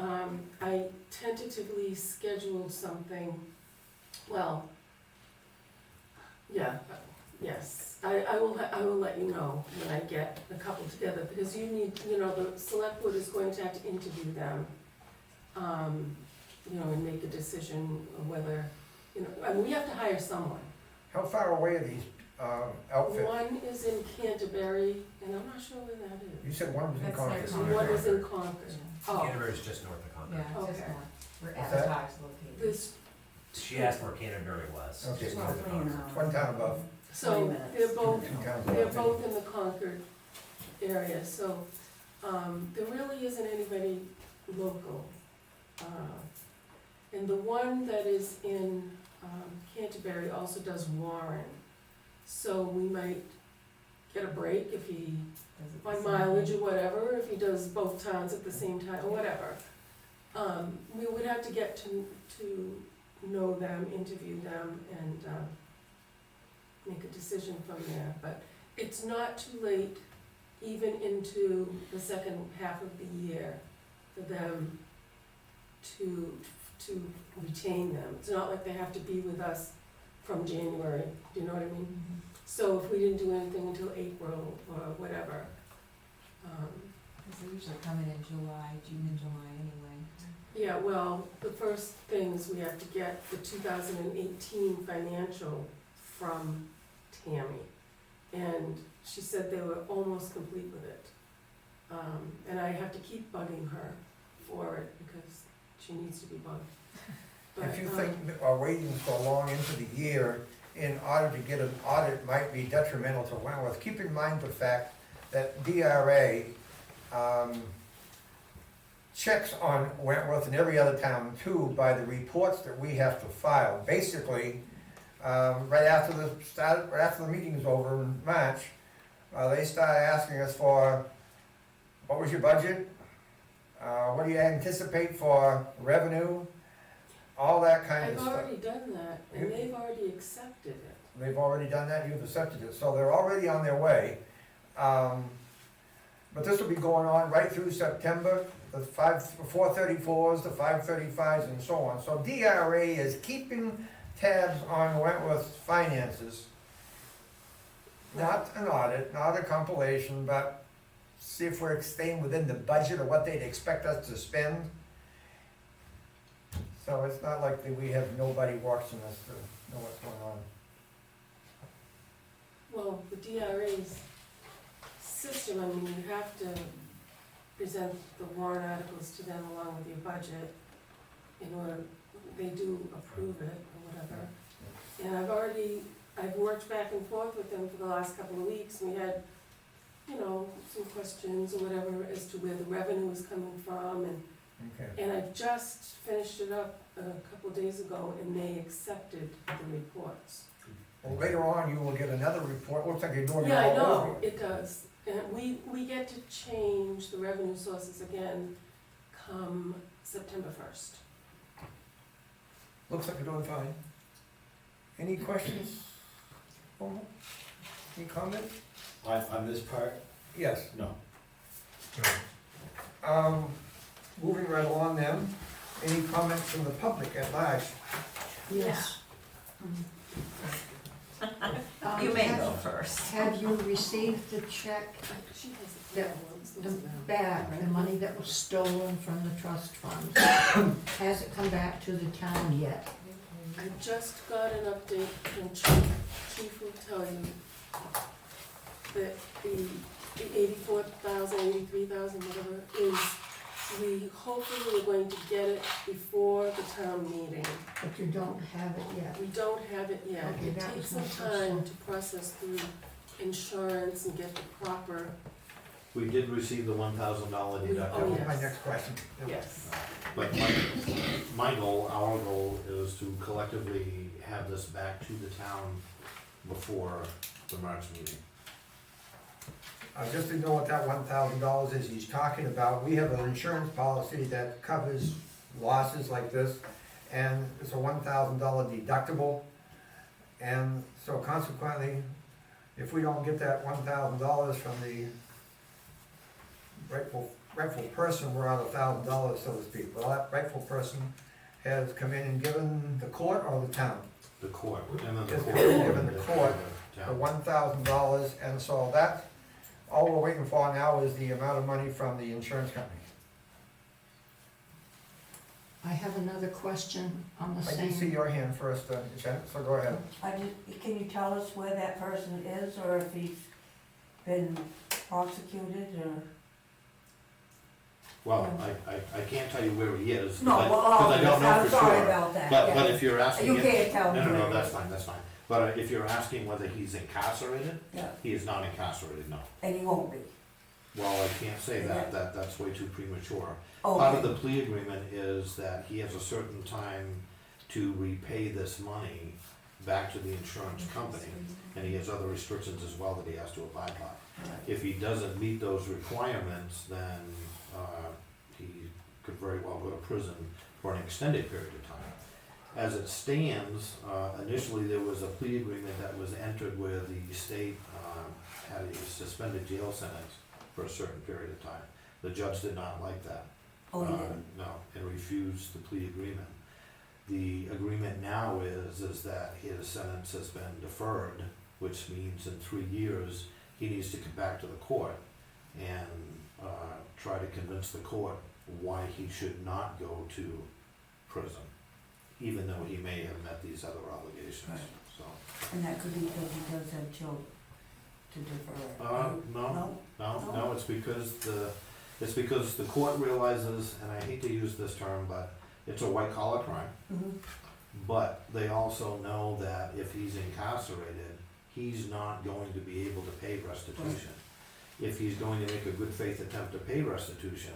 I tentatively scheduled something, well, yeah, yes. I will let you know when I get a couple together, because you need, the select board is going to have to interview them, and make a decision whether, we have to hire someone. How far away are these outfits? One is in Canterbury, and I'm not sure where that is. You said one was in That's Concord. next And one is in Concord. Oh, Canterbury's just north of Concord. Yeah, just Okay. where What's that? Avatar's located. this, She asked where Canterbury was. Okay, just well, north of Concord. It's one town above, so 20 minutes. they're both, 2 towns they're above. both in the Concord area, so, there really isn't anybody local. And the one that is in, Canterbury also does Warren, so we might get a break if he, Does it by the same mileage thing? or whatever, if he does both towns at the same time, or whatever. We would have to get to know them, interview them, and, make a decision from there, but it's not too late, even into the second half of the year, for them to retain them. It's not like they have to be with us from January, do you know what I mean? Mhm. So if we didn't do anything until April or whatever, 'Cause they usually come in June and July anyway. yeah, well, the first thing is we have to get the 2018 financial from Tammy. And she said they were almost complete with it. And I have to keep bugging her for it because she needs to be bugged. But, If you think that our waiting so long into the year in order to get an audit might be detrimental to Wentworth, keep in mind the fact that DRA checks on Wentworth and every other town too by the reports that we have to file. Basically, right after the meeting's over in March, they start asking us for, what was your budget? What do you anticipate for revenue? All that kind of I've stuff. already done that, and You- they've already accepted it. They've already done that, you've accepted it, so they're already on their way. But this will be going on right through September, the 434s, the 535s, and so on. So DRA is keeping tabs on Wentworth's finances. Not an audit, not a compilation, but see if we're staying within the budget or what they'd expect us to spend. So it's not like that we have nobody watching us to know what's going on. Well, the DRA's system, I mean, you have to present the warrant articles to them along with your budget in order, they do approve it or whatever. And I've worked back and forth with them for the last couple of weeks, we had, you know, some questions or whatever as to where the revenue was coming from, Okay. and I just finished it up a couple of days ago, and they accepted the reports. Well, later on, you will get another report, looks like you're doing it Yeah, I all know, over. it does, and we get to change the revenue sources again come September 1st. Looks like you're doing fine. Any questions? Homer? Any comments? On this part, Yes. no. Moving right along then, any comments from the public at large? Yes. You may have- go first. Have you received the check She has it. Yeah, back, the money that was stolen from the trust fund? Has it come back to the town yet? I just got an update from Chief. Chief will tell you that the 84,000, 83,000, whatever, is, we hopefully are going to get it before the town meeting. But you don't have it yet? We don't have it yet. Okay, It that takes was my some first time one. to process through insurance and get the proper, We did receive the $1,000 Oh, That deductible. was yes. my next question. yes. But my goal, our goal is to collectively have this back to the town before the March meeting. Just to know what that $1,000 is he's talking about, we have an insurance policy that covers losses like this, and it's a $1,000 deductible. And so consequently, if we don't get that $1,000 from the rightful person, we're out $1,000, so to speak. Well, that rightful person has come in and given the court or the town The court, and then the Just court. given the court the the town. $1,000, and so that, all we're waiting for now is the amount of money from the insurance company. I have another question on the I same. did see your hand first, Janet, so go ahead. Can you tell us where that person is, or if he's been prosecuted, or? Well, I can't tell you where he is, No, because well, I don't know I'm for sorry sure. about that. But yeah. if you're asking. You if- can't tell me. No, where that's it fine, that's fine. But if you're asking whether he's incarcerated, is. Yeah, he is not incarcerated, no. and he won't be. Well, I can't say that, that's way too premature. Okay. Part of the plea agreement is that he has a certain time to repay this money back to the insurance company, and he has other restrictions as well that he has to abide by. Right. If he doesn't meet those requirements, then he could very well go to prison for an extended period of time. As it stands, initially there was a plea agreement that was entered where the state had a suspended jail sentence for a certain period of time. The judge did not like that. Oh, he didn't. No, and refused the plea agreement. The agreement now is that his sentence has been deferred, which means in 3 years, he needs to come back to the court and try to convince the court why he should not go to prison, even though he may have met these other obligations, Right. so. And that could be because he does have children to defer. No, it's because the court realizes, and I hate to use this term, but it's a white collar crime. Mhm. But they also know that if he's incarcerated, he's not going to be able to pay restitution. If he's going to make a good faith attempt to pay restitution,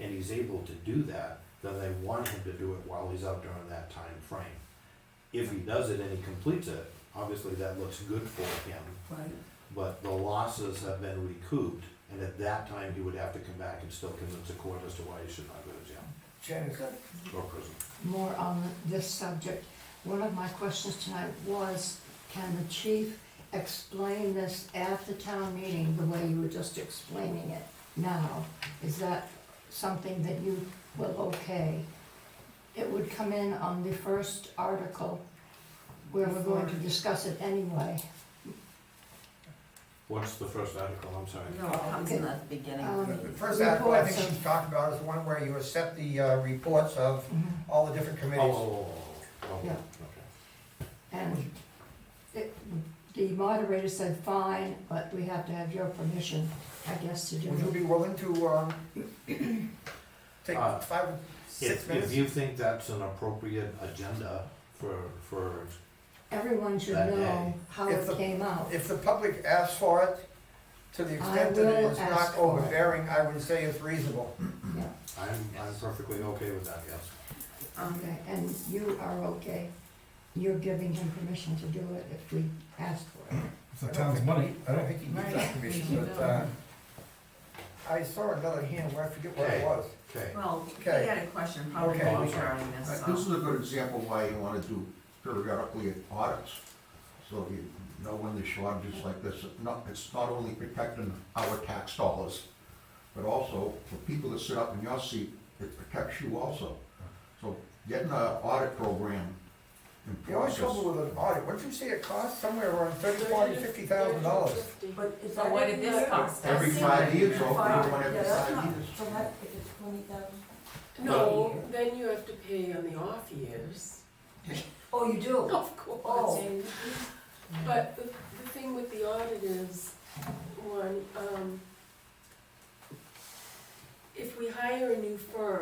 and he's able to do that, then they want him to do it while he's out during that time frame. If he does it and he completes it, obviously that looks good for him, Right. but the losses have been recouped, and at that time, he would have to come back and still convince the court as to why he should not go to jail Janet, or prison. More on this subject. One of my questions tonight was, can the chief explain this at the town meeting the way you were just explaining it now? Is that something that you will okay? It would come in on the first article where we're going to discuss it anyway. What's the first article, I'm sorry? No, it comes in at the beginning. the first article I think Reports of- she's talking about is the one where you accept the reports of Mhm. all the different committees. Oh, Yeah. okay. And the moderator said fine, but we have to have your permission, I guess, to do Would you it. be willing to, take Uh, 5 or 6 If minutes? you think that's an appropriate agenda for, Everyone should That know day. how If it the- came out. If the public asks for it, to the extent that it will is ask not for it. overbearing, I would say it's reasonable. Yeah, I'm perfectly okay with that, yes. okay, and you are okay. You're giving him permission to do it if we ask for it. It's the town's money. I don't think he needs that permission, but, I saw another hand where I forget what it Okay. was. Okay, Well, he Okay. had a question probably Okay. regarding this, This so. is a good example why you wanna do periodically audits. So you know when there's shortages like this, it's not only protecting our tax dollars, but also for people that sit up in your seat, it protects you also. So getting an audit program in The only process. trouble with an audit, what'd you say it costs? Somewhere around $30,000, $50,000. But is So that what in did this the- cost Every us? 5 years, or Five, one every yeah, that's 5 not, years. so that, if it's 20,000? No, then you have to pay on the off years. Oh, you do? Of course. Oh. But the thing with the audit is, one, if we hire a new firm,